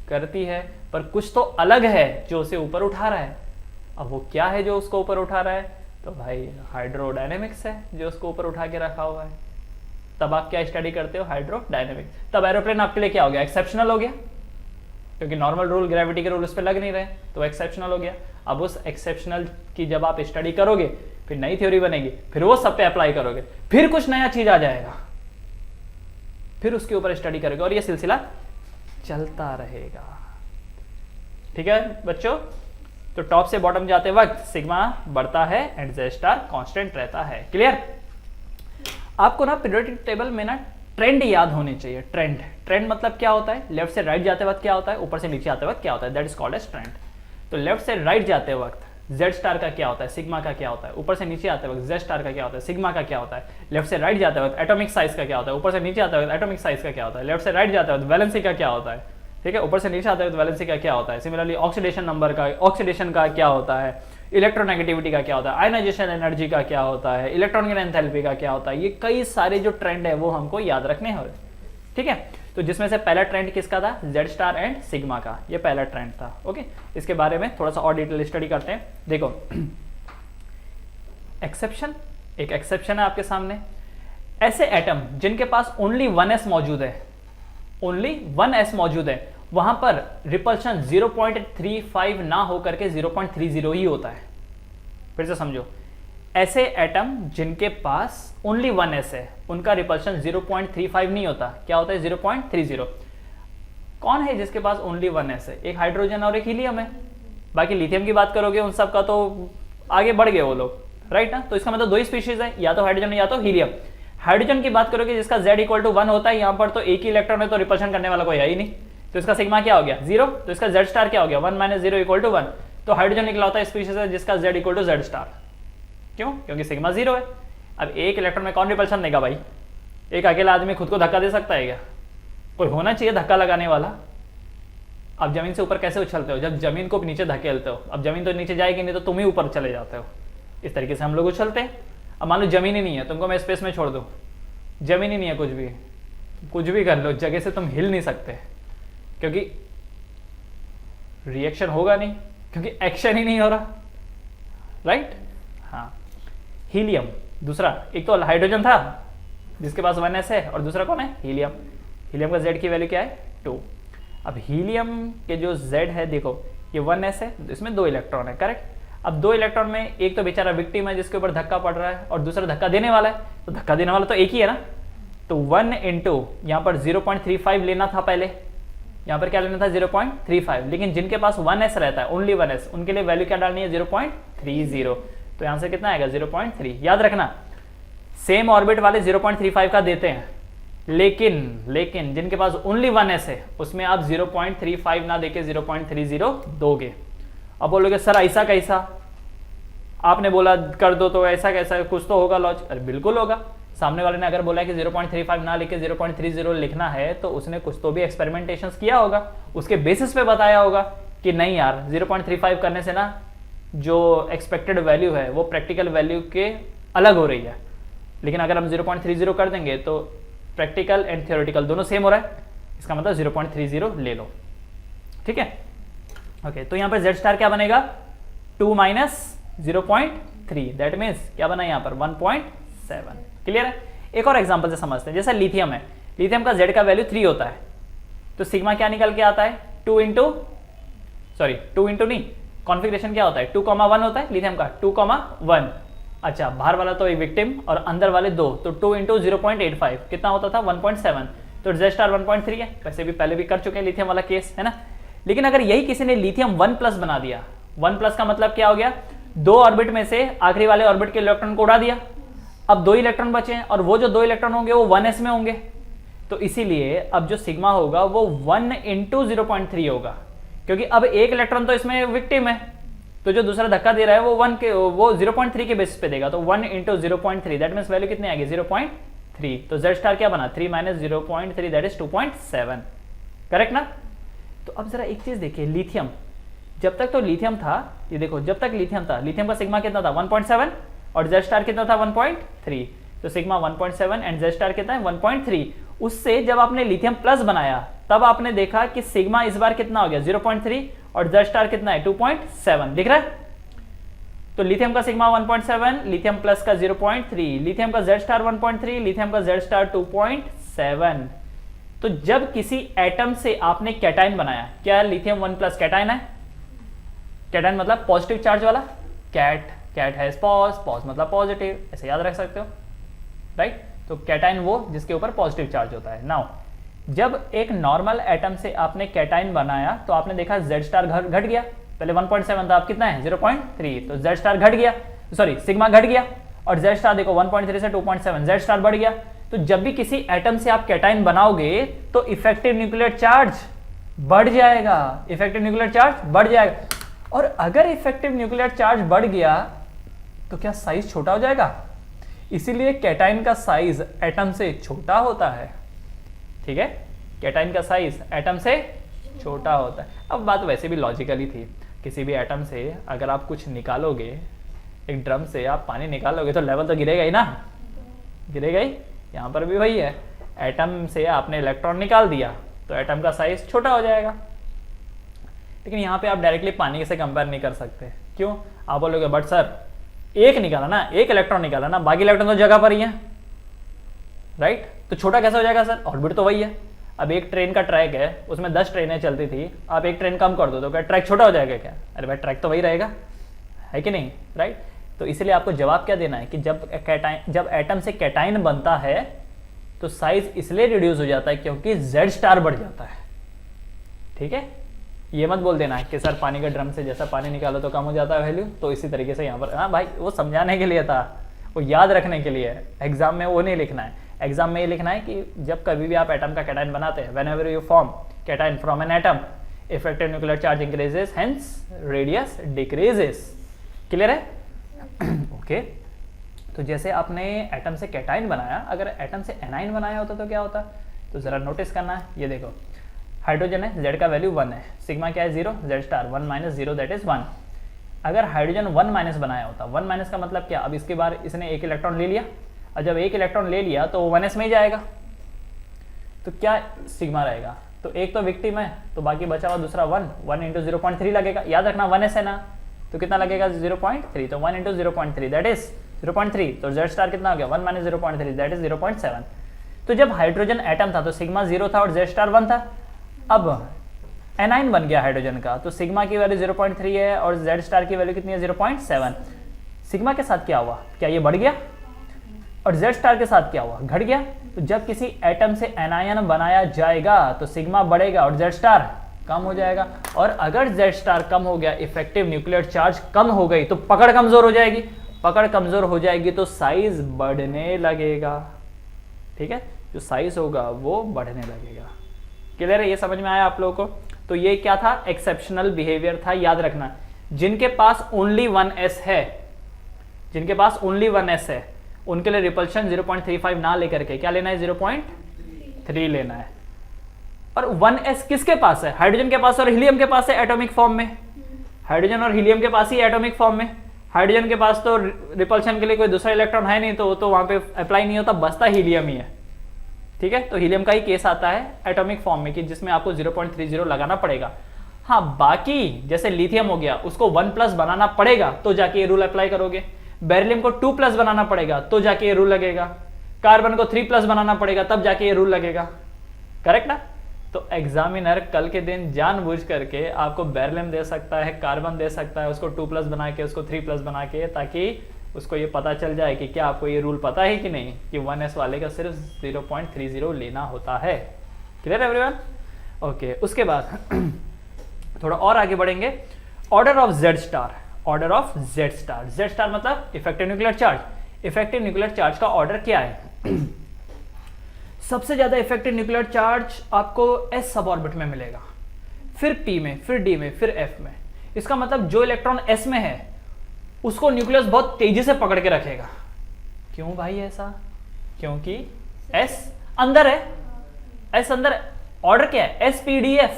करती है, पर कुछ तो अलग है जो उसे ऊपर उठा रहा है। अब वो क्या है जो उसको ऊपर उठा रहा है? तो भाई हाइड्रोडायनेमिक्स है जो उसको ऊपर उठा के रखा हुआ है। तब आप क्या स्टडी करते हो? हाइड्रोडायनेमिक्स। तब एरोप्लेन आपके लिए क्या हो गया? एक्सेप्शनल हो गया, क्योंकि नॉर्मल रूल, ग्रेविटी के रूल उस पर लग नहीं रहे, तो एक्सेप्शनल हो गया। अब उस एक्सेप्शनल की जब आप स्टडी करोगे फिर नई थ्योरी बनेगी, फिर वो सब पे अप्लाई करोगे, फिर कुछ नया चीज आ जाएगा, फिर उसके ऊपर स्टडी करोगे और ये सिलसिला चलता रहेगा। ठीक है बच्चों? तो टॉप से बॉटम जाते वक्त सिग्मा बढ़ता है एंड Z स्टार कांस्टेंट रहता है। क्लियर? आपको ना पीरियोडिक टेबल में ना ट्रेंड याद होनी चाहिए। ट्रेंड मतलब क्या होता है? लेफ्ट से राइट जाते वक्त क्या होता है, ऊपर से नीचे आते वक्त क्या होता है, that is called edge trend. तो लेफ्ट से राइट जाते वक्त Z स्टार का क्या होता है, सिग्मा का क्या होता है, ऊपर से नीचे आते वक्त Z स्टार का क्या होता है, सिग्मा का क्या होता है। लेफ्ट से राइट जाते वक्त एटॉमिक साइज का क्या होता है, ऊपर से नीचे आते वक्त एटॉमिक साइज का क्या होता है। लेफ्ट से राइट जाते वक्त वैलेंसी का क्या होता है, ठीक है, ऊपर से नीचे आते वक्त वैलेंसी का क्या होता है। सिमिलरली ऑक्सीडेशन नंबर का, ऑक्सीडेशन का क्या होता है, इलेक्ट्रोनेगेटिविटी का क्या होता है, आयनाइजेशन एनर्जी का क्या होता है, इलेक्ट्रॉनिक एंथैल्पी का क्या होता है। ये कई सारे जो ट्रेंड है वो हमको याद रखने हैं। ठीक है, तो जिसमें से पहला ट्रेंड किसका था? Z स्टार एंड सिग्मा का, ये पहला ट्रेंड था। ओके, इसके बारे में थोड़ा सा और डिटेल स्टडी करते हैं। देखो एक्सेप्शन, एक एक्सेप्शन है आपके सामने। ऐसे एटम जिनके पास ओनली 1s मौजूद है, ओनली 1s मौजूद है, वहां पर रिपल्शन 0.35 ना होकर के 0.30 ही होता है। फिर से समझो, ऐसे एटम जिनके पास ओनली 1s है उनका रिपल्शन 0.35 नहीं होता, क्या होता है? 0.30। कौन है जिसके पास ओनली 1s है? एक हाइड्रोजन और एक हीलियम है। बाकी लिथियम की बात करोगे उन सब का तो आगे बढ़ गए वो लोग, राइट ना? तो इसका मतलब 2 ही स्पीशीज है, या तो हाइड्रोजन या तो हीलियम। हाइड्रोजन की बात करोगे जिसका Z = 1 होता है, यहाँ पर तो एक ही इलेक्ट्रॉन है तो रिपल्शन करने वाला कोई है ही नहीं, तो इसका सिग्मा क्या हो गया? 0। तो इसका Z स्टार क्या हो गया? 1 - 0 = 1। तो हाइड्रोजन इकलौता स्पीशीज है जिसका Z = Z स्टार। क्यों? क्योंकि सिग्मा 0 है। अब एक इलेक्ट्रॉन में कौन रिपल्शन देगा भाई? एक अकेला आदमी खुद को धक्का दे सकता है क्या? कोई होना चाहिए धक्का लगाने वाला। अब जमीन से ऊपर कैसे उछलते हो? जब जमीन को नीचे धकेलते हो। अब जमीन तो नीचे जाएगी नहीं तो तुम ही ऊपर चले जाते हो। इस तरीके से हम लोग उछलते हैं। अब मान लो जमीन ही नहीं है, तुमको मैं स्पेस में छोड़ दूं, जमीन ही नहीं है, कुछ भी कर लो, जगह से तुम हिल नहीं सकते, क्योंकि रिएक्शन होगा नहीं, क्योंकि एक्शन ही नहीं हो रहा, राइट? हाँ, हीलियम दूसरा, एक तो हाइड्रोजन था जिसके पास 1s है और दूसरा कौन है? हीलियम। हीलियम का Z की वैल्यू क्या है? 2। अब हीलियम के जो Z है देखो, ये 1s है, इसमें 2 इलेक्ट्रॉन है, करेक्ट। अब दो इलेक्ट्रॉन में एक तो बेचारा विक्टिम है जिसके ऊपर धक्का पड़ रहा है और दूसरा धक्का देने वाला है, तो धक्का देने वाला तो एक ही है ना, तो 1 इंटू यहाँ पर 0.35 लेना था पहले, यहाँ पर क्या लेना था 0.35, लेकिन जिनके पास 1s रहता है, ओनली 1s, उनके लिए वैल्यू क्या डालनी है 0.30, तो यहाँ से कितना आएगा 0.3। याद रखना सेम ऑर्बिट वाले 0.35 का देते हैं, लेकिन जिनके पास ओनली 1s है उसमें आप 0.35 ना देके 0.30 दोगे। अब बोलोगे सर ऐसा कैसा, आपने बोला कर दो तो ऐसा कैसा, कुछ तो होगा लॉजिक। अरे बिल्कुल होगा, सामने वाले ने अगर बोला कि 0.35 ना लेके 0.30 लिखना है तो उसने कुछ तो भी एक्सपेरिमेंटेशंस किया होगा, उसके बेसिस पे बताया होगा कि नहीं यार 0.35 करने से ना जो एक्सपेक्टेड वैल्यू है वो प्रैक्टिकल वैल्यू के अलग हो रही है, लेकिन अगर हम 0.30 कर देंगे तो प्रैक्टिकल एंड थियोरेटिकल दोनों सेम हो रहा है, इसका मतलब 0.30 ले लो। ठीक है, ओके, तो यहाँ पर Z स्टार क्या बनेगा 2 माइनस 0.3, दैट मीन्स क्या बना यहाँ पर 1.7। क्लियर है। एक और एग्जांपल से समझते हैं, जैसा लिथियम है, लिथियम का Z का वैल्यू 3 होता है, तो सिग्मा क्या निकल के आता है 2 इंटू नहीं, कॉन्फ़िगरेशन क्या होता है 2,1 होता है लिथियम का 2,1। अच्छा, बाहर वाला तो एक विक्टिम और अंदर वाले दो, तो 2 इंटू 0.85 कितना होता था 1.7, तो Z स्टार 1.3 है। वैसे भी पहले भी कर चुके हैं लिथियम वाला केस, है ना। लेकिन अगर यही किसी ने लिथियम 1+ बना दिया, 1+ का मतलब क्या हो गया, दो ऑर्बिट में से आखिरी वाले ऑर्बिट के इलेक्ट्रॉन को उड़ा दिया, अब 2 इलेक्ट्रॉन बचे हैं और वो जो 2 इलेक्ट्रॉन होंगे वो 1s में होंगे, तो इसीलिए अब जो सिग्मा होगा वो 1 इंटू 0.3 होगा, क्योंकि अब एक इलेक्ट्रॉन तो इसमें विक्टिम है, तो जो दूसरा धक्का दे रहा है वो 0.3 के बेसिस पे देगा, तो 1 इंटू 0.3 दैट मीन्स वैल्यू कितनी आएगी 0.3, तो Z स्टार क्या बना 3 माइनस 0.3 दैट इज 2.7, करेक्ट ना। तो अब जरा एक चीज देखिए, लिथियम जब तक तो लिथियम था, ये देखो जब तक लिथियम था, लिथियम का सिग्मा कितना था 1.7 और Z स्टार कितना था 1.3, तो सिग्मा 1.7 एंड Z स्टार कितना है 1.3। उससे जब आपने लिथियम प्लस बनाया तब आपने देखा कि सिग्मा इस बार कितना हो गया 0.3 और Z स्टार कितना है 2.7, दिख रहा है। तो लिथियम का सिग्मा 1.7, लिथियम प्लस का 0.3, लिथियम का Z स्टार 1.3, लिथियम का Z स्टार 2.7। तो जब किसी एटम से आपने कैटाइन बनाया, क्या लिथियम 1+ कैटाइन है, कैटाइन मतलब पॉजिटिव चार्ज वाला, कैट हैज पॉज मतलब पॉजिटिव, ऐसे याद रख सकते हो, राइट। तो कैटाइन वो जिसके ऊपर पॉजिटिव चार्ज होता है। नाउ जब एक नॉर्मल एटम से आपने कैटाइन बनाया तो आपने देखा Z स्टार घट गया, पहले 1.7 था, अब कितना है 0.3, तो Z स्टार घट गया, सॉरी सिग्मा घट गया, और Z स्टार देखो 1.3 से 2.7, Z स्टार बढ़ गया। तो जब भी किसी एटम से आप कैटाइन बनाओगे तो इफेक्टिव न्यूक्लियर चार्ज बढ़ जाएगा, इफेक्टिव न्यूक्लियर चार्ज बढ़ जाएगा, और अगर इफेक्टिव न्यूक्लियर चार्ज बढ़ गया तो क्या साइज छोटा हो जाएगा, इसीलिए कैटाइन का साइज एटम से छोटा होता है। ठीक है, कैटाइन का साइज एटम से छोटा होता है। अब बात वैसे भी लॉजिकली थी, किसी भी एटम से अगर आप कुछ निकालोगे, एक ड्रम से आप पानी निकालोगे तो लेवल तो गिरेगा ही ना, गिरेगा ही। यहाँ पर भी वही है, एटम से आपने इलेक्ट्रॉन निकाल दिया तो एटम का साइज छोटा हो जाएगा, लेकिन यहाँ पे आप डायरेक्टली पानी से कंपेयर नहीं कर सकते। क्यों, आप बोलोगे बट सर एक निकाला ना, एक इलेक्ट्रॉन निकाला ना, बाकी इलेक्ट्रॉन तो जगह पर ही है, राइट, तो छोटा कैसे हो जाएगा सर, ऑर्बिट तो वही है। अब एक ट्रेन का ट्रैक है, उसमें 10 ट्रेनें चलती थी, आप एक ट्रेन कम कर दो तो क्या ट्रैक छोटा हो जाएगा क्या, अरे भाई ट्रैक तो वही रहेगा, है कि नहीं, राइट। तो इसलिए आपको जवाब क्या देना है कि जब एटम से कैटाइन बनता है तो साइज इसलिए रिड्यूस हो जाता है क्योंकि Z स्टार बढ़ जाता है। ठीक है, ये मत बोल देना कि सर पानी के ड्रम से जैसा पानी निकालो तो कम हो जाता है वैल्यू, तो इसी तरीके से यहाँ पर, हाँ भाई वो समझाने के लिए था, वो याद रखने के लिए, एग्जाम में वो नहीं लिखना है। एग्जाम में ये लिखना है कि जब कभी भी आप एटम का कैटाइन बनाते हैं, whenever you form cation from an atom, effective nuclear charge increases, hence radius decreases. Clear है? ओके, तो जैसे आपने एटम से कैटाइन बनाया, अगर एटम से एनाइन बनाया होता तो क्या होता, तो जरा नोटिस करना है। ये देखो हाइड्रोजन है, Z का वैल्यू 1 है, सिग्मा क्या है 0, Z star 1 minus 0 that is 1। अगर हाइड्रोजन 1 माइनस बनाया होता, 1 माइनस का मतलब क्या, अब इसके बाद इसने एक इलेक्ट्रॉन ले लिया, और जब एक इलेक्ट्रॉन ले लिया तो 1s में ही जाएगा, तो क्या सिग्मा रहेगा, तो एक तो विक्टिम है तो बाकी बचा हुआ दूसरा 1 इंटू 0.3 लगेगा, याद रखना 1s है ना, तो कितना लगेगा 0.3, तो 1 इंटू 0.3 दैट इज 0.3, तो Z स्टार कितना हो गया 1 माइनस 0.3 दैट इज 0.7। तो जब हाइड्रोजन एटम था तो सिग्मा 0 था और Z स्टार 1 था। अब एनाइन बन गया हाइड्रोजन का, तो सिग्मा की वैल्यू 0.3 है और जेड स्टार की वैल्यू कितनी है 0.7। सिग्मा के साथ क्या हुआ, क्या ये बढ़ गया, और जेड स्टार के साथ क्या हुआ, घट गया। तो जब किसी एटम से एनायन बनाया जाएगा तो सिग्मा बढ़ेगा और जेड स्टार कम हो जाएगा, और अगर जेड स्टार कम हो गया, इफेक्टिव न्यूक्लियर चार्ज कम हो गई, तो पकड़ कमजोर हो जाएगी, पकड़ कमजोर हो जाएगी तो साइज बढ़ने लगेगा। ठीक है, जो साइज होगा वो बढ़ने लगेगा। क्लियर है, ये समझ में आया आप लोगों को। तो ये क्या था, एक्सेप्शनल बिहेवियर था। याद रखना, जिनके पास ओनली 1s है, जिनके पास ओनली 1s है, उनके लिए रिपल्शन 0.35 ना लेकर के क्या लेना है, 0.3 लेना है। और 1s किसके पास है, हाइड्रोजन के पास और हीलियम के पास है एटॉमिक फॉर्म में। हाइड्रोजन और हीलियम के पास ही एटॉमिक फॉर्म में। हाइड्रोजन के पास तो रिपल्शन के लिए कोई दूसरा इलेक्ट्रॉन है नहीं, तो वहां पे अप्लाई नहीं होता, बसता हीलियम ही है। ठीक है, तो हीलियम का ही केस आता है एटॉमिक फॉर्म में कि जिसमें आपको 0.30 लगाना पड़ेगा। हाँ, बाकी जैसे लिथियम हो गया, उसको 1+ बनाना पड़ेगा तो जाके ये रूल अप्लाई करोगे। बेरिलियम को 2+ बनाना पड़ेगा तो जाके ये रूल लगेगा। कार्बन को 3+ बनाना पड़ेगा तब जाके ये रूल लगेगा। करेक्ट ना। तो एग्जामिनर कल के दिन जानबूझ करके आपको बेरिलियम दे सकता है, कार्बन दे सकता है, उसको 2+ बना के, उसको 3+ बना के, ताकि उसको ये पता चल जाए कि क्या आपको ये रूल पता है कि नहीं, कि 1s वाले का सिर्फ 0.30 लेना होता है। Clear everyone. ओके, उसके बाद थोड़ा और आगे बढ़ेंगे। Order of Z star, order of Z star. Z star मतलब effective nuclear charge. Effective nuclear charge का ऑर्डर क्या है? सबसे ज्यादा इफेक्टिव न्यूक्लियर चार्ज आपको s सब ऑर्बिट में मिलेगा, फिर p में, फिर d में, फिर f में। इसका मतलब जो इलेक्ट्रॉन s में है उसको न्यूक्लियस बहुत तेजी से पकड़ के रखेगा। क्यों भाई ऐसा? क्योंकि s अंदर है, s अंदर। ऑर्डर क्या है? SPDF,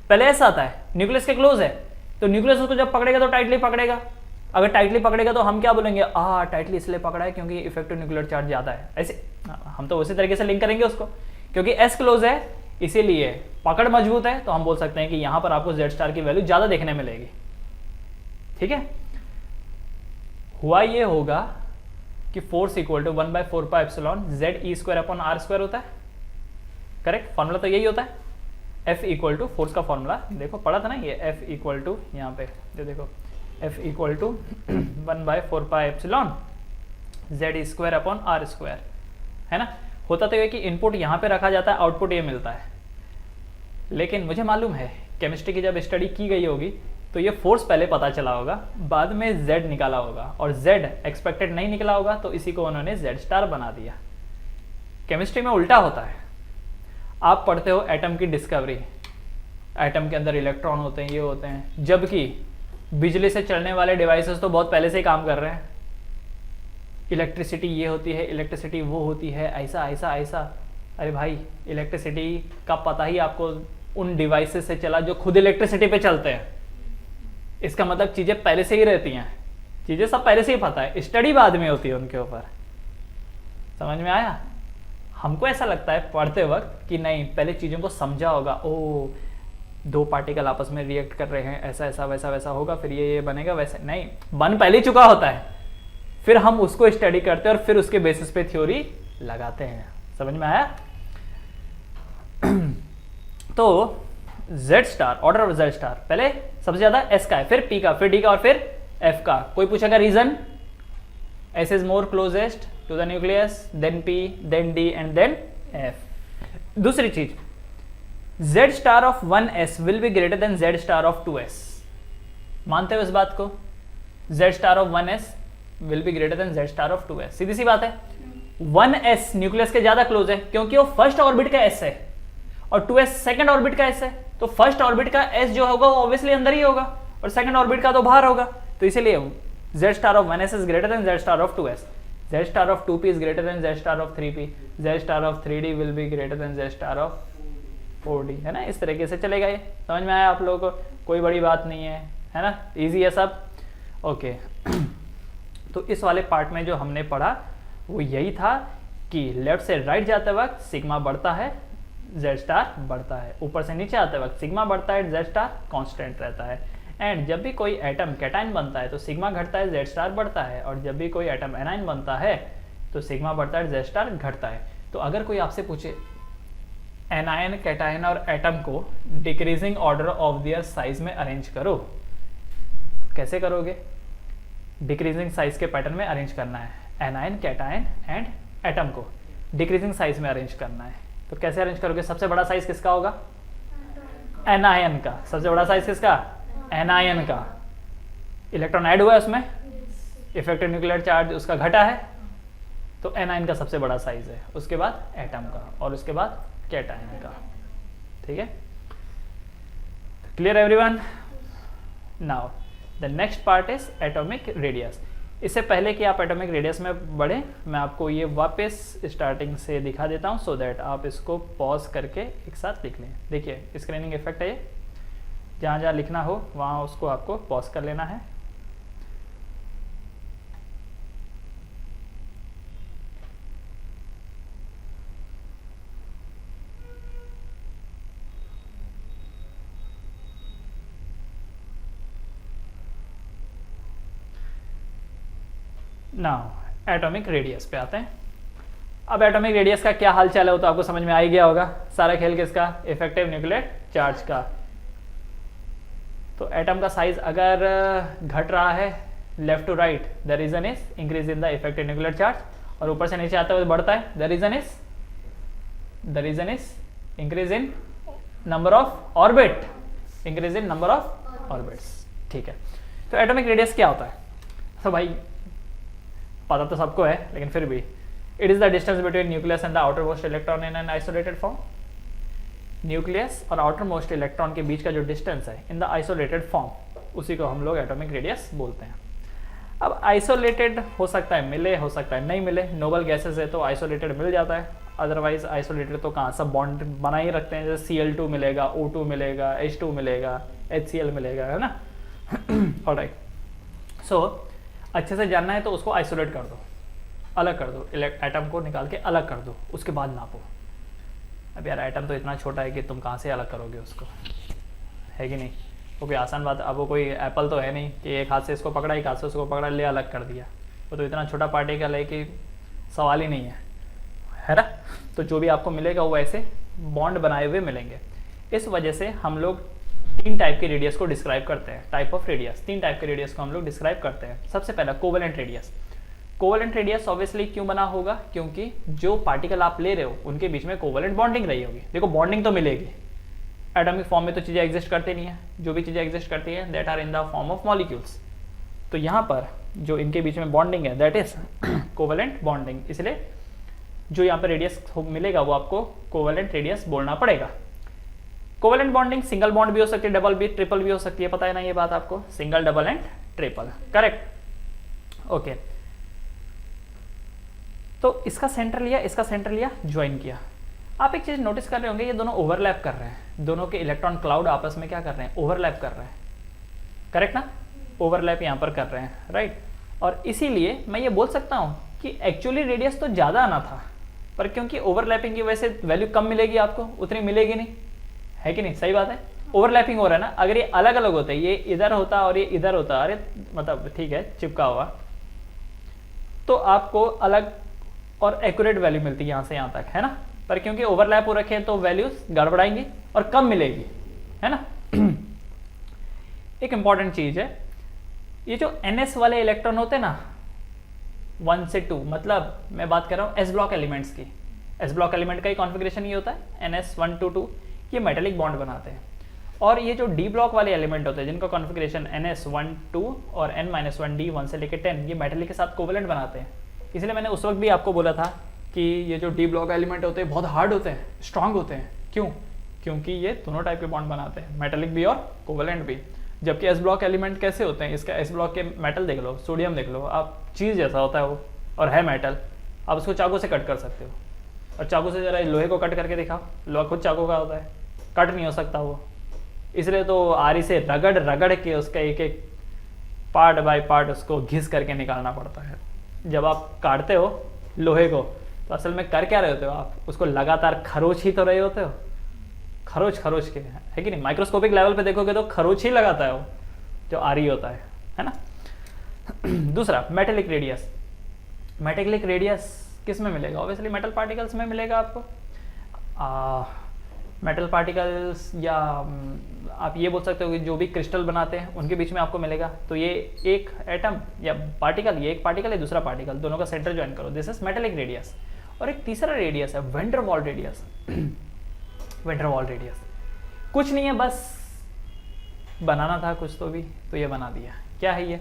पहले s आता है, न्यूक्लियस के क्लोज है, तो न्यूक्लियस उसको जब पकड़ेगा तो टाइटली पकड़ेगा। अगर टाइटली पकड़ेगा तो हम क्या बोलेंगे, टाइटली इसलिए पकड़ा है क्योंकि इफेक्टिव न्यूक्लियर चार्ज ज्यादा है। ऐसे हम तो उसी तरीके से लिंक करेंगे उसको, क्योंकि s क्लोज है इसीलिए पकड़ मजबूत है, तो हम बोल सकते हैं कि यहां पर आपको जेड स्टार की वैल्यू ज्यादा देखने मिलेगी। ठीक है, हुआ ये होगा कि फोर्स इक्वल टू 1/4πε ZE²/r² होता है। करेक्ट, फॉर्मूला तो यही होता है। F इक्वल टू, फोर्स का फॉर्मूला देखो पढ़ा था ना ये, F इक्वल टू, यहाँ पे ये देखो, F इक्वल टू 1/4πε ZE²/r², है ना। होता तो ये कि इनपुट यहाँ पे रखा जाता है, आउटपुट ये मिलता है। लेकिन मुझे मालूम है केमिस्ट्री की जब स्टडी की गई होगी तो ये फोर्स पहले पता चला होगा, बाद में Z निकाला होगा, और Z एक्सपेक्टेड नहीं निकला होगा, तो इसी को उन्होंने जेड स्टार बना दिया। केमिस्ट्री में उल्टा होता है। आप पढ़ते हो एटम की डिस्कवरी, एटम के अंदर इलेक्ट्रॉन होते हैं, ये होते हैं, जबकि बिजली से चलने वाले डिवाइसेस तो बहुत पहले से ही काम कर रहे हैं। इलेक्ट्रिसिटी ये होती है, इलेक्ट्रिसिटी वो होती है, ऐसा ऐसा ऐसा। अरे भाई, इलेक्ट्रिसिटी का पता ही आपको उन डिवाइसेस से चला जो खुद इलेक्ट्रिसिटी पे चलते हैं। इसका मतलब चीजें पहले से ही रहती हैं, चीजें सब पहले से ही पता है, स्टडी बाद में होती है उनके ऊपर। समझ में आया? हमको ऐसा लगता है पढ़ते वक्त कि नहीं, पहले चीजों को समझा होगा, ओ 2 पार्टिकल आपस में रिएक्ट कर रहे हैं, ऐसा ऐसा वैसा वैसा होगा, फिर ये बनेगा, वैसे नहीं, बन पहले चुका होता है, फिर हम उसको स्टडी करते हैं और फिर उसके बेसिस पे थ्योरी लगाते हैं। समझ में आया? तो Z star, order of Z star, पहले सबसे ज्यादा एस का है, फिर पी का, फिर डी का, और फिर एफ का। कोई पूछेगा reason, s is more closest to the nucleus, then p, then d and then f. दूसरी चीज, Z star of 1s will be greater than Z star of 2s। मानते हो इस बात को? Z star of 1s will be greater than Z star of 2s। सीधी सी बात है, 1s न्यूक्लियस के ज्यादा क्लोज है क्योंकि वो फर्स्ट ऑर्बिट का s है और 2s सेकंड ऑर्बिट का s है, तो फर्स्ट ऑर्बिट का s जो होगा वो ऑब्वियसली अंदर ही होगा और सेकंड ऑर्बिट का तो बाहर होगा। तो इसीलिए z star of 1s is greater then z star of 2s, z star of 2p is greater then z star of 3p, z star of 3d will be greater then z star of 4d, है ना। इस तरीके से चलेगा ये। समझ में आया आप लोगों को? कोई बड़ी बात नहीं है ना, इजी है सब। ओके तो इस वाले पार्ट में जो हमने पढ़ा वो यही था कि लेफ्ट से राइट जाते वक्त सिग्मा बढ़ता है, जेड स्टार बढ़ता है, ऊपर से नीचे आते वक्त सिग्मा बढ़ता है, जेड स्टार कांस्टेंट रहता है। एंड जब भी कोई एटम कैटायन बनता है तो सिग्मा घटता है, जेड स्टार बढ़ता है, और जब भी कोई एटम एनायन बनता है तो सिग्मा बढ़ता है, जेड स्टार घटता है। तो अगर कोई आपसे पूछे एनायन, कैटायन और एटम को decreasing order of their size में अरेंज करो। कैसे करोगे? डिक्रीजिंग साइज के पैटर्न में अरेंज करना है। एनायन, कैटायन एंड एटम को डिक्रीजिंग साइज में अरेंज करना है। तो कैसे अरेंज करोगे? सबसे बड़ा साइज किसका होगा? एनायन का। सबसे बड़ा साइज किसका? एनायन का। इलेक्ट्रॉन ऐड हुआ है उसमें, इफेक्टिव न्यूक्लियर चार्ज उसका घटा है, तो एनायन का सबसे बड़ा साइज है। उसके बाद एटम का और उसके बाद कैटायन का। ठीक है, clear everyone? Now the next part is atomic radius. इससे पहले कि आप एटॉमिक रेडियस में बढ़े, मैं आपको ये वापस स्टार्टिंग से दिखा देता हूँ, सो दैट आप इसको पॉज करके एक साथ लिख लें। देखिए स्क्रीनिंग इफेक्ट है ये, जहाँ जहाँ लिखना हो वहाँ उसको आपको पॉज कर लेना है। नाउ एटॉमिक रेडियस पे आते हैं। अब एटॉमिक रेडियस का क्या हाल चाल है वो तो आपको समझ में आ ही गया होगा। सारा खेल किसका? इफेक्टिव न्यूक्लियर चार्ज का। तो एटम का साइज अगर घट रहा है left to right, the reason is increase in the effective nuclear charge, और ऊपर से नीचे आते हुए बढ़ता है, the reason is increase in number of orbit, increase in number of orbits. ठीक है, तो एटॉमिक रेडियस क्या होता है? तो भाई पता तो सबको है, लेकिन फिर भी it is the distance between nucleus and the outer most electron in an isolated form. Nucleus और आउटर मोस्ट इलेक्ट्रॉन के बीच का जो डिस्टेंस है इन द आइसोलेटेड फॉर्म, उसी को हम लोग एटॉमिक रेडियस बोलते हैं। अब आइसोलेटेड हो सकता है मिले, हो सकता है नहीं मिले। नोबल गैसेस है तो आइसोलेटेड मिल जाता है, अदरवाइज आइसोलेटेड तो कहाँ, सब बॉन्ड बना ही रखते हैं। जैसे Cl2 मिलेगा, O2 मिलेगा, H2 मिलेगा, HCl मिलेगा, है ना। ऑलराइट, सो अच्छे से जानना है तो उसको आइसोलेट कर दो, अलग कर दो, एटम को निकाल के अलग कर दो, उसके बाद नापो। अब यार एटम तो इतना छोटा है कि तुम कहाँ से अलग करोगे उसको, है कि नहीं? वो कोई आसान बात, अब वो कोई एप्पल तो है नहीं कि एक हाथ से इसको पकड़ा, एक हाथ से उसको पकड़ा, ले अलग कर दिया। वो तो इतना छोटा पार्टिकल है कि सवाल ही नहीं है ना। तो जो भी आपको मिलेगा वो ऐसे बॉन्ड बनाए हुए मिलेंगे। इस वजह से हम लोग तीन टाइप के रेडियस को डिस्क्राइब करते हैं। टाइप ऑफ रेडियस, तीन टाइप के रेडियस को हम लोग डिस्क्राइब करते हैं। सबसे पहला covalent radius. Covalent radius obviously क्यों बना होगा? क्योंकि जो पार्टिकल आप ले रहे हो उनके बीच में कोवेलेंट बॉन्डिंग रही होगी। देखो बॉन्डिंग तो मिलेगी, एटॉमिक फॉर्म में तो चीज़ें एग्जिस्ट करती नहीं है। जो भी चीज़ें एग्जिस्ट करती है that are in the form of molecules. तो यहाँ पर जो इनके बीच में बॉन्डिंग है दैट इज कोवेलेंट बॉन्डिंग। इसलिए जो यहाँ पर रेडियस मिलेगा वो आपको कोवेलेंट रेडियस बोलना पड़ेगा। कोवेलेंट बॉन्डिंग सिंगल बॉन्ड भी हो सकती है, डबल भी, ट्रिपल भी हो सकती है, पता है ना ये बात आपको? Single, double and triple, correct. Okay, तो इसका सेंटर लिया, इसका सेंटर लिया, ज्वाइन किया। आप एक चीज नोटिस कर रहे होंगे, ये दोनों ओवरलैप कर रहे हैं। दोनों के इलेक्ट्रॉन क्लाउड आपस में क्या कर रहे हैं? ओवरलैप कर रहे हैं, करेक्ट ना? ओवरलैप यहाँ पर कर रहे हैं, राइट। और इसीलिए मैं ये बोल सकता हूँ कि एक्चुअली रेडियस तो ज़्यादा आना था, पर क्योंकि ओवरलैपिंग की वजह से वैल्यू कम मिलेगी आपको, उतनी मिलेगी नहीं, है कि नहीं? सही बात है, ओवरलैपिंग हो रहा है ना। अगर ये अलग अलग होते, ये इधर होता और ये इधर होता, अरे मतलब ठीक है चिपका हुआ, तो आपको अलग और एक्यूरेट वैल्यू मिलती है यहाँ से यहाँ तक, है ना। पर क्योंकि ओवरलैप हो रखे हैं तो वैल्यूज गड़बड़ाएंगी और कम मिलेगी, है ना। एक इंपॉर्टेंट चीज है, ये जो NS वाले इलेक्ट्रॉन होते हैं ना 1 से 2, मतलब मैं बात कर रहा हूँ एस ब्लॉक एलिमेंट्स की। एस ब्लॉक एलिमेंट का ही कॉन्फ़िगरेशन ये होता है, NS 1 to 2, ये मेटेलिक बॉन्ड बनाते हैं। और ये जो डी ब्लॉक वाले एलिमेंट होते हैं जिनका कॉन्फ़िगरेशन NS 1 2 और N-1D 1 से लेकर 10, ये मेटेलिक के साथ कोवेलेंट बनाते हैं। इसलिए मैंने उस वक्त भी आपको बोला था कि ये जो डी ब्लॉक एलिमेंट होते हैं बहुत हार्ड होते हैं, स्ट्रांग होते हैं। क्यों? क्योंकि ये दोनों टाइप के बॉन्ड बनाते हैं, मेटेलिक भी और कोवेलेंट भी। जबकि एस ब्लॉक एलिमेंट कैसे होते हैं? इसका एस ब्लॉक के मेटल देख लो, सोडियम देख लो आप, चीज़ जैसा होता है वो और है मेटल। आप उसको चाकू से कट कर सकते हो, और चाकू से जरा लोहे को कट करके दिखाओ, लोहा खुद चाकू का होता है, कट नहीं हो सकता वो। इसलिए तो आरी से रगड़ रगड़ के उसका एक एक पार्ट बाय पार्ट उसको घिस करके निकालना पड़ता है। जब आप काटते हो लोहे को तो असल में कर क्या रहे होते हो? आप उसको लगातार खरोच ही तो रहे होते हो, खरोच खरोच के, है कि नहीं? माइक्रोस्कोपिक लेवल पे देखोगे तो खरोच ही लगाता है वो जो आरी होता है ना। दूसरा मेटेलिक रेडियस। मेटेलिक रेडियस किस में मिलेगा? ऑब्वियसली मेटल पार्टिकल्स में मिलेगा आपको। मेटल पार्टिकल्स या आप ये बोल सकते हो कि जो भी क्रिस्टल बनाते हैं उनके बीच में आपको मिलेगा। तो ये एक एटम या पार्टिकल, ये एक पार्टिकल है दूसरा पार्टिकल, दोनों का सेंटर ज्वाइन करो, दिस इज मेटेलिक रेडियस। और एक तीसरा रेडियस है वैन डर वाल रेडियस। वैन डर वाल रेडियस कुछ नहीं है, बस बनाना था कुछ तो भी, तो ये बना दिया। क्या है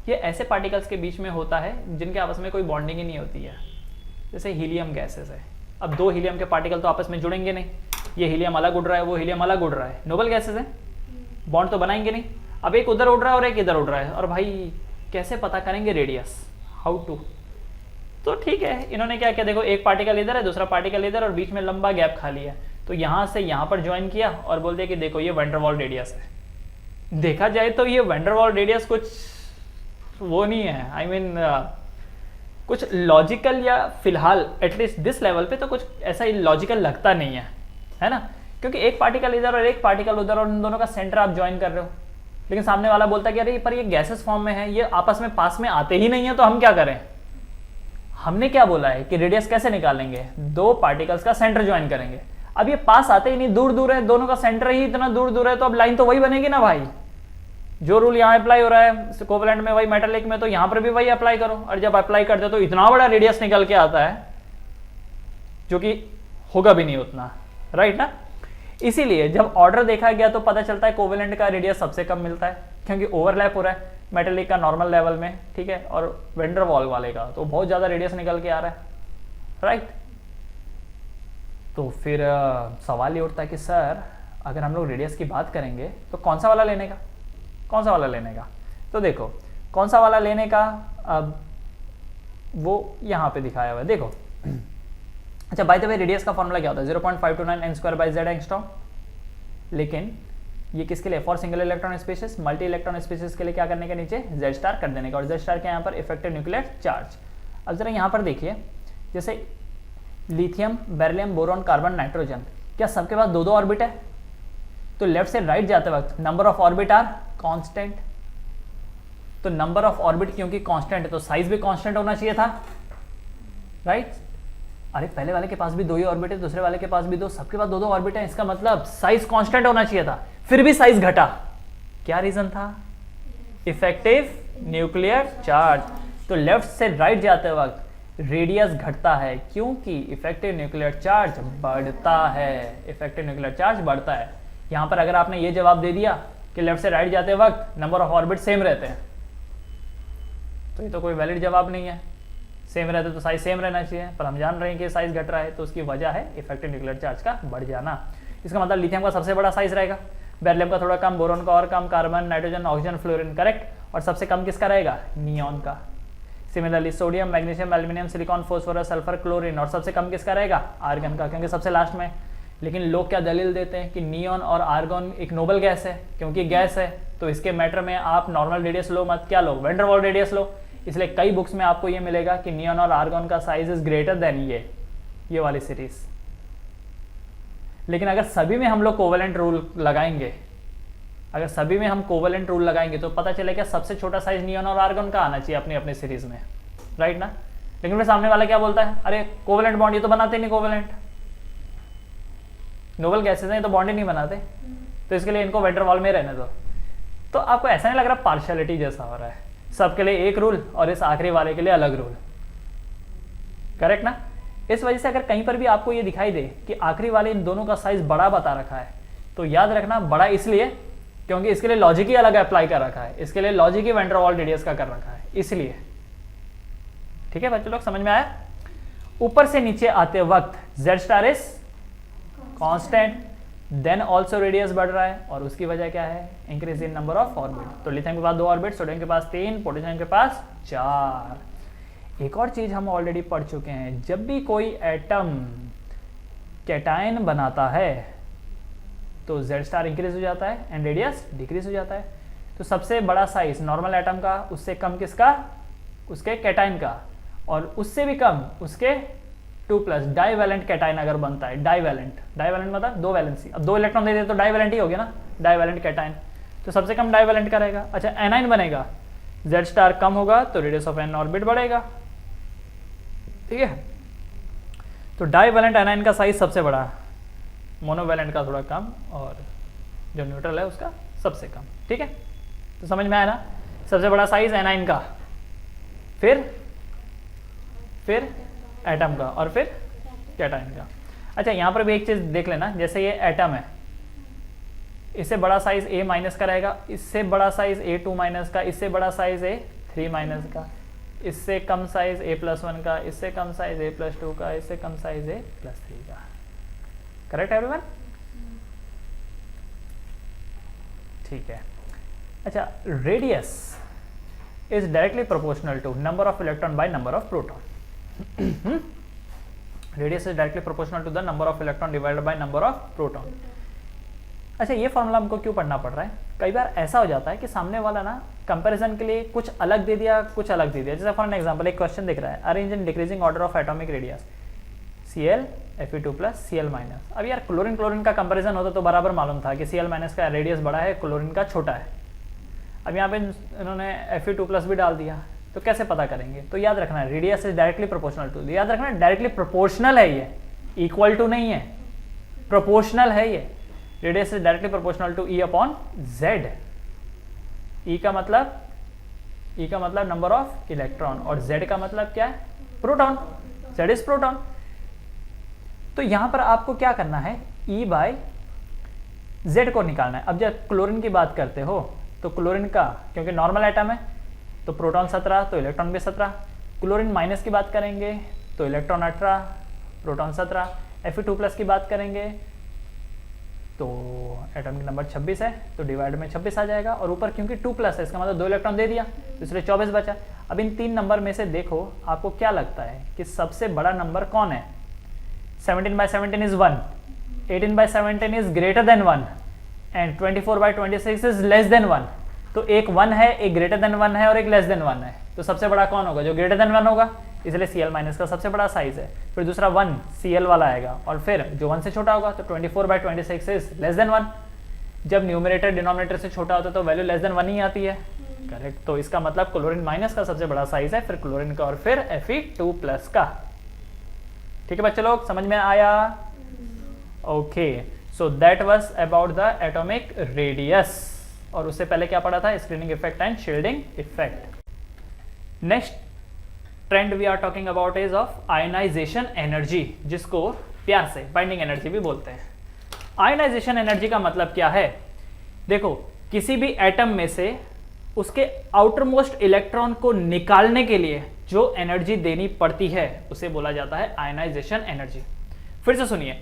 ये ऐसे पार्टिकल्स के बीच में होता है जिनके आपस में कोई बॉन्डिंग ही नहीं होती है। जैसे हीलियम गैसेस है, अब दो हीलियम के पार्टिकल तो आपस में जुड़ेंगे नहीं, ये हीलियम अलग उड़ रहा है, वो हीलियम अलग उड़ रहा है, नोबल गैसेस है, बॉन्ड तो बनाएंगे नहीं। अब एक उधर उड़ रहा है और एक इधर उड़ रहा है, और भाई कैसे पता करेंगे रेडियस, हाउ टू? तो ठीक है, इन्होंने क्या किया, देखो एक पार्टिकल इधर है, दूसरा पार्टिकल इधर, और बीच में लंबा गैप खाली है, तो यहाँ से यहाँ पर ज्वाइन किया और बोल दिया कि देखो ये वैन डर वाल रेडियस है। देखा जाए तो ये वैन डर वाल रेडियस कुछ वो नहीं है, आई मीन कुछ लॉजिकल, या फिलहाल एटलीस्ट दिस लेवल पे तो कुछ ऐसा लॉजिकल लगता नहीं है ना, क्योंकि एक पार्टिकल इधर और एक पार्टिकल उधर और इन दोनों का सेंटर आप ज्वाइन कर रहे हो, लेकिन सामने वाला बोलता है कि अरे पर ये गैसेस फॉर्म में है, ये आपस में पास में आते ही नहीं है, तो हम क्या करें? हमने क्या बोला है कि रेडियस कैसे निकालेंगे, दो पार्टिकल्स का सेंटर ज्वाइन करेंगे। अब ये पास आते ही नहीं, दूर दूर है, दोनों का सेंटर ही इतना दूर दूर है, तो अब लाइन तो वही बनेगी ना भाई। जो रूल यहाँ अप्लाई हो रहा है कोवेलेंट में, वही मेटालिक में, तो यहाँ पर भी वही अप्लाई करो। और जब अप्लाई करते हो तो इतना बड़ा रेडियस निकल के आता है जो कि होगा भी नहीं उतना, राइट ना। इसीलिए जब ऑर्डर देखा गया तो पता चलता है कोवेलेंट का रेडियस सबसे कम मिलता है, क्योंकि ओवरलैप हो रहा है मेटालिक का नॉर्मल लेवल में, ठीक है, और वैन डर वाल वाले का तो बहुत ज्यादा रेडियस निकल के आ रहा है, राइट। तो फिर सवाल ये उठता है कि सर अगर हम लोग रेडियस की बात करेंगे तो कौन सा वाला लेने का, कौन सा वाला लेने का? तो देखो कौन सा वाला लेने का, अब वो यहाँ पे दिखाया हुआ है, देखो। अच्छा, बाय द वे रेडियस का फॉर्मूला क्या होता है? 0.529 n² एंगस्ट्रॉम। लेकिन ये किसके लिए? For single electron species. Multi electron species के लिए क्या करने के, नीचे Z* कर देने का, और Z* के यहाँ पर इफेक्टिव न्यूक्लियर चार्ज। अब जरा यहाँ पर देखिए, जैसे lithium, beryllium, boron, carbon, nitrogen, क्या सबके पास दो दो ऑर्बिट है? तो लेफ्ट से राइट जाते वक्त number of orbit are constant. तो नंबर ऑफ ऑर्बिट क्योंकि कांस्टेंट है तो साइज भी कांस्टेंट होना चाहिए था, राइट। अरे पहले वाले के पास भी दो ही ऑर्बिट है, दूसरे वाले के पास भी दो, सबके पास दो दो ऑर्बिट है, इसका मतलब साइज कांस्टेंट होना चाहिए था, फिर भी साइज घटा। क्या रीजन था? Effective nuclear charge. तो लेफ्ट से राइट जाते वक्त रेडियस घटता है क्योंकि इफेक्टिव न्यूक्लियर चार्ज बढ़ता है, इफेक्टिव न्यूक्लियर चार्ज बढ़ता है। यहां पर अगर आपने ये जवाब दे दिया कि लेफ्ट से राइट जाते वक्त नंबर ऑफ ऑर्बिट सेम रहते हैं, तो ये तो कोई वैलिड जवाब नहीं है। सेम रहते तो साइज सेम रहना चाहिए, पर हम जान रहे हैं कि साइज घट रहा है, तो उसकी वजह है इफेक्टिव न्यूक्लियर चार्ज का बढ़ जाना। इसका मतलब लिथियम का सबसे बड़ा साइज रहेगा, बेरिलियम का थोड़ा कम, बोरॉन का और कम, carbon, nitrogen, oxygen, fluorine, correct. और सबसे कम किसका रहेगा? नियॉन का। Similarly sodium, magnesium, aluminium, silicon, phosphorus, sulphur, chlorine, और सबसे कम किसका रहेगा? आर्गन का, क्योंकि सबसे लास्ट में। लेकिन लोग क्या दलील देते हैं कि नियॉन और आर्गन एक नोबल गैस है, क्योंकि गैस है तो इसके मैटर में आप नॉर्मल रेडियस लो मत, क्या लो? वैन डर वाल रेडियस लो। इसलिए कई बुक्स में आपको ये मिलेगा कि नियॉन और आर्गन का साइज इज ग्रेटर देन ये वाली सीरीज। लेकिन अगर सभी में हम लोग कोवेलेंट रूल लगाएंगे, अगर सभी में हम कोवेलेंट रूल लगाएंगे तो पता चलेगा सबसे छोटा साइज नियॉन और आर्गन का आना चाहिए अपनी अपनी सीरीज में, राइट ना। लेकिन फिर सामने वाला क्या बोलता है? अरे कोवेलेंट बॉन्ड ये तो बनाते नहीं, कोवेलेंट नोबल गैसेस हैं, तो बॉन्ड ही नहीं बनाते, तो इसके लिए इनको वैन डर वाल में रहने दो। तो आपको ऐसा नहीं लग रहा पार्शियलिटी जैसा हो रहा है? सबके लिए एक रूल और इस आखिरी वाले के लिए अलग रूल, करेक्ट ना। इस वजह से अगर कहीं पर भी आपको ये दिखाई दे कि आखिरी वाले इन दोनों का साइज बड़ा बता रखा है, तो याद रखना बड़ा इसलिए क्योंकि इसके लिए लॉजिक ही अलग अप्लाई कर रखा है, इसके लिए लॉजिक ही वैन डर वाल रेडियस का कर रखा है, इसलिए। ठीक है बच्चों लोग, समझ में आया? ऊपर से नीचे आते वक्त Z* is constant, then also radius बढ़ रहा है, और उसकी वजह क्या है? Increase in number of orbit. तो लिथियम के पास 2 ऑर्बिट, सोडियम के पास 3, पोटेशियम के पास 4। एक और चीज हम ऑलरेडी पढ़ चुके हैं, जब भी कोई एटम कैटायन बनाता है तो Z* इंक्रीज हो जाता है एंड रेडियस डिक्रीज हो जाता है। तो सबसे बड़ा साइज नॉर्मल एटम का, उससे कम किसका? उसके कैटायन का, और उससे भी कम उसके 2+ डाइवैलेंट कैटायन अगर बनता है। डाइवैलेंट मतलब 2 वैलेंसी, अब 2 इलेक्ट्रॉन दे दे तो डाइवैलेंट ही हो गया ना, डाइवैलेंट कैटायन। तो सबसे कम डाइवैलेंट का रहेगा। अच्छा एनाइन बनेगा, Z* कम होगा तो रेडियस ऑफ n ऑर्बिट बढ़ेगा, ठीक है। तो डाइवैलेंट एनाइन का साइज सबसे बड़ा, मोनोवैलेंट का थोड़ा कम और जो न्यूट्रल है उसका सबसे कम। ठीक है, तो समझ में आया ना। सबसे बड़ा साइज एनाइन का, फिर एटम का और फिर कैटाइन का। अच्छा यहाँ पर भी एक चीज देख लेना, जैसे ये एटम है, इससे बड़ा साइज A माइनस का रहेगा, इससे बड़ा साइज A2 माइनस का, इससे बड़ा साइज A3 माइनस का, इससे कम साइज A+1 का, इससे कम साइज A+2 का, इससे कम साइज A+3 का। Correct everyone? ठीक है। अच्छा, radius is directly proportional to number of electron by number of proton. Radius is directly proportional to the number of electron divided by number of proton. अच्छा, ये formula हमको क्यों पढ़ना पड़ रहा है? कई बार ऐसा हो जाता है कि सामने वाला ना कंपैरिजन के लिए कुछ अलग दे दिया, कुछ अलग दे दिया। जैसे फॉर एन एग्जांपल एक क्वेश्चन दिख रहा है, arrange in decreasing order of atomic radius Cl Fe2+ Cl-। अब यार क्लोरीन का कंपैरिजन होता तो बराबर मालूम था कि Cl- का रेडियस बड़ा है, क्लोरीन का छोटा है। अब यहाँ पे इन्होंने Fe2+ भी डाल दिया, तो कैसे पता करेंगे? तो याद रखना है radius is directly proportional to, याद रखना है डायरेक्टली प्रोपोर्शनल है, ये इक्वल टू नहीं है, प्रोपोर्शनल है ये। Radius is directly proportional to E/Z। E का मतलब नंबर ऑफ इलेक्ट्रॉन और Z का मतलब क्या है? प्रोटॉन। Z is proton. तो यहां पर आपको क्या करना है, E/Z को निकालना है। अब जब क्लोरीन की बात करते हो तो क्लोरीन का, क्योंकि नॉर्मल एटम है तो प्रोटॉन 17 तो इलेक्ट्रॉन भी 17। क्लोरीन माइनस की बात करेंगे तो इलेक्ट्रॉन 18, प्रोटॉन 17। Fe2+ की बात करेंगे तो एटॉमिक नंबर 26 है, तो डिवाइड में 26 आ जाएगा, और ऊपर क्योंकि 2+ है इसका मतलब 2 इलेक्ट्रॉन दे दिया, तो इसलिए 24 बचा। अब इन 3 नंबर में से देखो आपको क्या लगता है कि सबसे बड़ा नंबर कौन है? 17/17 is 1, 18/17 is greater then 1 and 24/26 is less than 1। तो एक 1 है, एक ग्रेटर देन 1 है और एक लेस देन 1 है। तो सबसे बड़ा कौन होगा? जो ग्रेटर देन 1 होगा, इसलिए Cl- का सबसे बड़ा साइज है। फिर दूसरा 1 Cl वाला आएगा, और फिर जो 1 से छोटा होगा तो 24/26 इज लेस देन 1। जब न्यूमरेटर डिनोमिनेटर से छोटा होता है तो वैल्यू लेस देन 1 ही आती है। करेक्ट। तो इसका मतलब क्लोरीन माइनस का सबसे बड़ा साइज है, फिर क्लोरीन का और फिर Fe2+ का। ठीक है बच्चे लोग, समझ में आया? Okay, so that was about the atomic radius. और उससे पहले क्या पढ़ा था? Screening effect and shielding effect. Next trend we are talking about is of ionization energy, जिसको प्यार से बाइंडिंग एनर्जी भी बोलते हैं। आयनाइजेशन एनर्जी का मतलब क्या है? देखो, किसी भी एटम में से उसके आउटर मोस्ट इलेक्ट्रॉन को निकालने के लिए जो एनर्जी देनी पड़ती है उसे बोला जाता है आयनाइजेशन एनर्जी। फिर से सुनिए,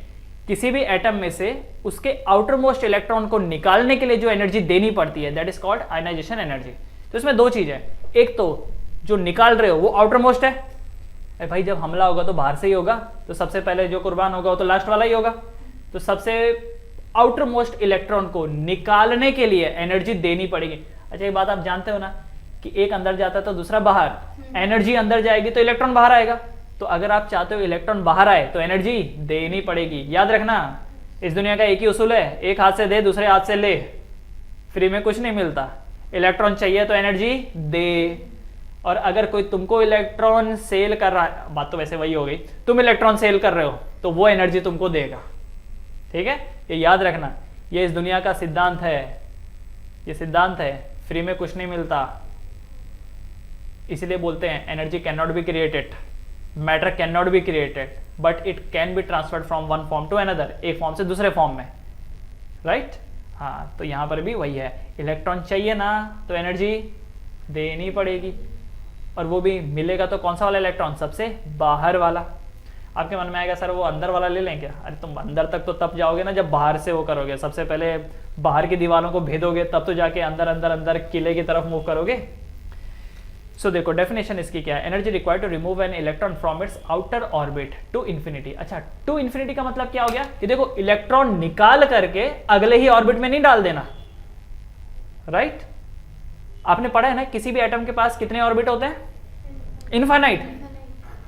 किसी भी एटम में से उसके आउटर मोस्ट इलेक्ट्रॉन को निकालने के लिए जो एनर्जी देनी पड़ती है that is called ionization energy. तो इसमें दो चीज है, एक तो जो निकाल रहे हो वो आउटर मोस्ट है, अरे भाई जब हमला होगा तो बाहर से ही होगा, तो सबसे पहले जो कुर्बान होगा वो तो लास्ट वाला ही होगा। तो सबसे आउटर मोस्ट इलेक्ट्रॉन को निकालने के लिए एनर्जी देनी पड़ेगी। अच्छा, ये बात आप जानते हो ना कि एक अंदर जाता है तो दूसरा बाहर, एनर्जी अंदर जाएगी तो इलेक्ट्रॉन बाहर आएगा। तो अगर आप चाहते हो इलेक्ट्रॉन बाहर आए तो एनर्जी देनी पड़ेगी। याद रखना, इस दुनिया का एक ही उसूल है, एक हाथ से दे दूसरे हाथ से ले, फ्री में कुछ नहीं मिलता। इलेक्ट्रॉन चाहिए तो एनर्जी दे, और अगर कोई तुमको इलेक्ट्रॉन सेल कर रहा है, बात तो वैसे वही हो गई, तुम इलेक्ट्रॉन सेल कर रहे हो तो वो एनर्जी तुमको देगा। ठीक है, ये याद रखना, ये इस दुनिया का सिद्धांत है, ये सिद्धांत है, फ्री में कुछ नहीं मिलता। इसलिए बोलते हैं energy can not be created, matter can not be created, but it can be transferred from one form to another, एक फॉर्म से दूसरे फॉर्म में। राइट? हाँ, तो यहां पर भी वही है, इलेक्ट्रॉन चाहिए ना तो एनर्जी देनी पड़ेगी, और वो भी मिलेगा तो कौन सा वाला इलेक्ट्रॉन? सबसे बाहर वाला। आपके मन में आएगा सर वो अंदर वाला ले लें क्या? अरे तुम अंदर तक तो तब जाओगे ना जब बाहर से वो करोगे, सबसे पहले बाहर की दीवारों को भेदोगे तब तो जाके अंदर अंदर अंदर किले की तरफ मूव करोगे। सो देखो डेफिनेशन इसकी क्या है, energy required to remove an electron from its outer orbit to infinity. अच्छा, टू इन्फिनिटी का मतलब क्या हो गया कि देखो इलेक्ट्रॉन निकाल करके अगले ही ऑर्बिट में नहीं डाल देना। राइट? आपने पढ़ा है ना किसी भी एटम के पास कितने ऑर्बिट होते हैं? इनफाइनाइट।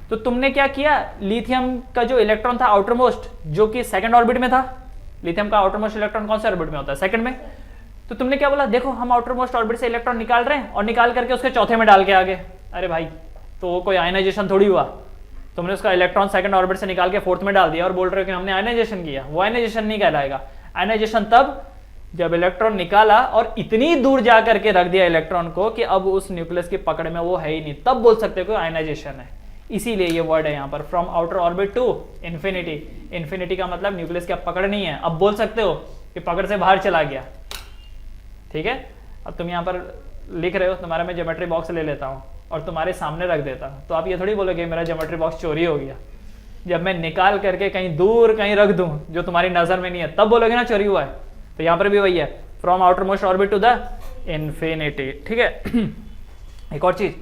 तो तुमने क्या किया, लिथियम का जो इलेक्ट्रॉन था आउटर मोस्ट, जो कि सेकंड ऑर्बिट में था, लिथियम का आउटर मोस्ट इलेक्ट्रॉन कौन से ऑर्बिट में होता है? सेकंड में। तो तुमने क्या बोला, देखो हम आउटर मोस्ट ऑर्बिट से इलेक्ट्रॉन निकाल रहे हैं और निकाल करके उसके चौथे में डाल के आ गए। अरे भाई, तो वो कोई आयनाइजेशन थोड़ी हुआ, तुमने उसका इलेक्ट्रॉन सेकंड ऑर्बिट से निकाल के फोर्थ में डाल दिया और बोल रहे हो कि हमने आयनाइजेशन किया, वो आयनाइजेशन नहीं कहलाएगा। आयनाइजेशन तब जब इलेक्ट्रॉन निकाला और इतनी दूर जा करके रख दिया इलेक्ट्रॉन को कि अब उस न्यूक्लियस की पकड़ में वो है ही नहीं, तब बोल सकते हो कि आयनाइजेशन है। इसीलिए ये वर्ड है यहाँ पर, from outer orbit to infinity. Infinity का मतलब न्यूक्लियस की अब पकड़ नहीं है, अब बोल सकते हो कि पकड़ से बाहर चला गया। ठीक है, अब तुम यहाँ पर लिख रहे हो, तुम्हारा मैं ज्योमेट्री बॉक्स ले लेता हूँ और तुम्हारे सामने रख देता हूँ, तो आप ये थोड़ी बोलोगे मेरा ज्योमेट्री बॉक्स चोरी हो गया। जब मैं निकाल करके कहीं दूर कहीं रख दूं जो तुम्हारी नजर में नहीं है, तब बोलोगे ना चोरी हुआ है। तो यहाँ पर भी वही है, from outermost orbit to the infinity. ठीक है। एक और चीज,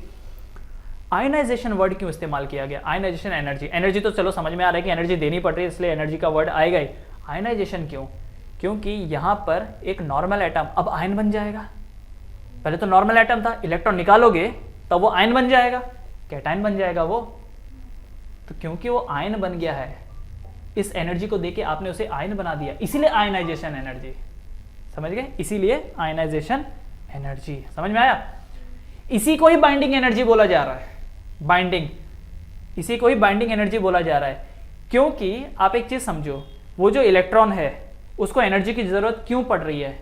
आयनाइजेशन वर्ड क्यों इस्तेमाल किया गया? आयनाइजेशन एनर्जी, एनर्जी तो चलो समझ में आ रहा है कि एनर्जी देनी पड़ रही है, इसलिए एनर्जी का वर्ड आएगा ही। आयनाइजेशन क्यों? क्योंकि यहाँ पर एक नॉर्मल एटम अब आयन बन जाएगा। पहले तो नॉर्मल एटम था, इलेक्ट्रॉन निकालोगे तब वो आयन बन जाएगा, कैटायन बन जाएगा वो। तो क्योंकि वो आयन बन गया है, इस एनर्जी को देके आपने उसे आयन बना दिया, इसीलिए आयनाइजेशन एनर्जी। समझ गए? इसीलिए आयनाइजेशन एनर्जी। समझ में आया? इसी को ही बाइंडिंग एनर्जी बोला जा रहा है। बाइंडिंग, इसी को ही बाइंडिंग एनर्जी बोला जा रहा है। क्योंकि आप एक चीज समझो, वो जो इलेक्ट्रॉन है उसको एनर्जी की जरूरत क्यों पड़ रही है?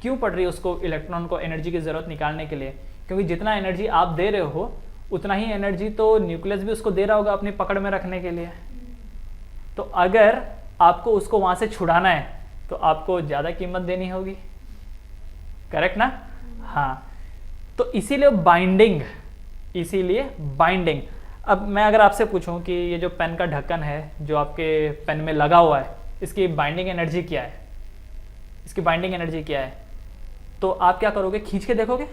क्यों पड़ रही है उसको, इलेक्ट्रॉन को एनर्जी की जरूरत निकालने के लिए? क्योंकि जितना एनर्जी आप दे रहे हो उतना ही एनर्जी तो न्यूक्लियस भी उसको दे रहा होगा अपनी पकड़ में रखने के लिए। तो अगर आपको उसको वहां से छुड़ाना है तो आपको ज्यादा कीमत देनी होगी। करेक्ट ना? हाँ, तो इसीलिए बाइंडिंग, इसीलिए बाइंडिंग। अब मैं अगर आपसे पूछूं कि ये जो पेन का ढक्कन है जो आपके पेन में लगा हुआ है, इसकी बाइंडिंग एनर्जी क्या है? इसकी बाइंडिंग एनर्जी क्या है? तो आप क्या करोगे? खींच के देखोगे।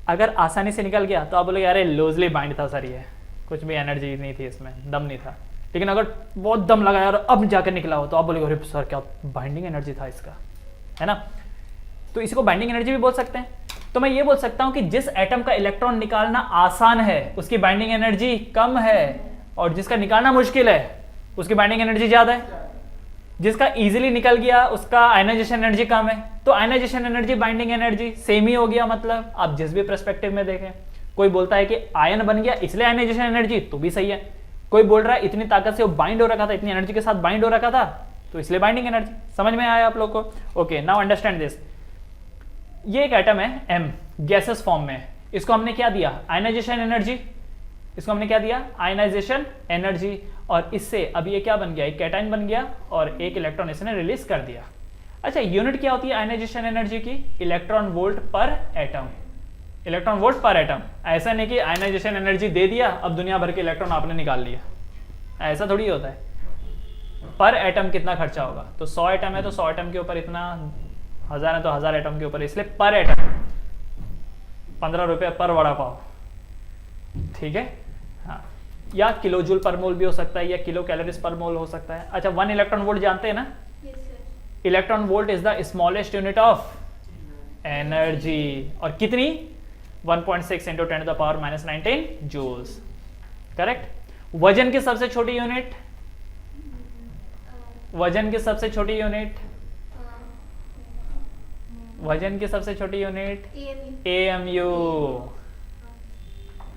अगर आसानी से निकल गया तो आप बोलोगे अरे लूजली बाइंड था सर, ये कुछ भी एनर्जी नहीं थी इसमें, दम नहीं था। लेकिन अगर बहुत दम लगाया और अब जाकर निकला हो तो आप बोलोगे अरे सर क्या बाइंडिंग एनर्जी था इसका, है ना? तो इसी को बाइंडिंग एनर्जी भी बोल सकते हैं। तो मैं ये बोल सकता हूं कि जिस एटम का इलेक्ट्रॉन निकालना आसान है उसकी बाइंडिंग एनर्जी कम है, और जिसका निकालना मुश्किल है उसकी बाइंडिंग एनर्जी ज्यादा है। जिसका इजीली निकल गया उसका आयनाइजेशन एनर्जी कम है। तो ionization energy binding energy same ही हो गया। मतलब आप जिस भी पर्सपेक्टिव में देखें, कोई बोलता है कि आयन बन गया इसलिए आयनाइजेशन एनर्जी, तो भी सही है। कोई बोल रहा है इतनी ताकत से वो बाइंड हो रखा था, इतनी एनर्जी के साथ बाइंड हो रखा था, तो इसलिए बाइंडिंग एनर्जी। समझ में आया आप लोग को? Okay, now understand this. ये एक एटम है M, गैसेस फॉर्म में। इसको हमने क्या दिया? Ionization energy. इसको हमने क्या दिया? Ionization energy. और इससे अब ये क्या बन गया? एक कैटायन बन गया और एक इलेक्ट्रॉन इसने रिलीज कर दिया। अच्छा, यूनिट क्या होती है आयनाइजेशन एनर्जी की? इलेक्ट्रॉन वोल्ट पर एटम। इलेक्ट्रॉन वोल्ट पर एटम। ऐसा नहीं कि आयनाइजेशन एनर्जी दे दिया अब दुनिया भर के इलेक्ट्रॉन आपने निकाल लिया, ऐसा थोड़ी होता है। पर एटम कितना खर्चा होगा? तो 100 एटम है तो 100 एटम के ऊपर इतना, 1000 है तो 1000 एटम के ऊपर, इसलिए पर एटम 15 रुपए पर वड़ा पाव। ठीक है, हाँ। या किलो जूल पर मोल भी हो सकता है, या किलो कैलोरीज पर मोल हो सकता है। अच्छा, 1 इलेक्ट्रॉन वोल्ट जानते हैं ना? Electron volt is the smallest unit of energy. और कितनी? 1.6 into 10 to the power -19 joules. Correct. वजन की सबसे छोटी यूनिट? वजन की सबसे छोटी यूनिट? वजन की सबसे छोटी यूनिट? AMU।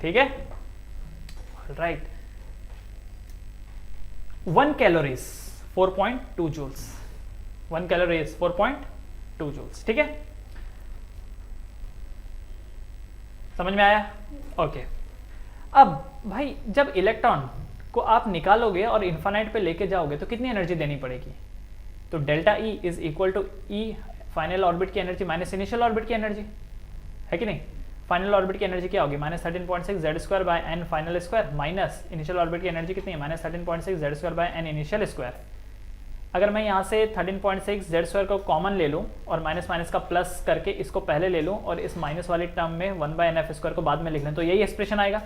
ठीक है, right. 1 calories 4.2 joules. 1 calories 4.2 joules. ठीक है, समझ में आया? ओके। अब भाई जब इलेक्ट्रॉन को आप निकालोगे और इन्फानाइट पे लेके जाओगे तो कितनी एनर्जी देनी पड़ेगी? तो delta E is equal to E final orbit की एनर्जी माइनस इनिशियल ऑर्बिट की एनर्जी, है कि नहीं? फाइनल ऑर्बिट की एनर्जी क्या होगी? -13.6 Z² by n final square minus initial orbit की एनर्जी कितनी है? -13.6 Z² by n initial square. अगर मैं यहाँ से 13.6 Z² को कॉमन ले लूँ और माइनस माइनस का प्लस करके इसको पहले ले लूँ और इस माइनस वाली टर्म में 1/nf² को बाद में लिख लें, तो यही एक्सप्रेशन आएगा।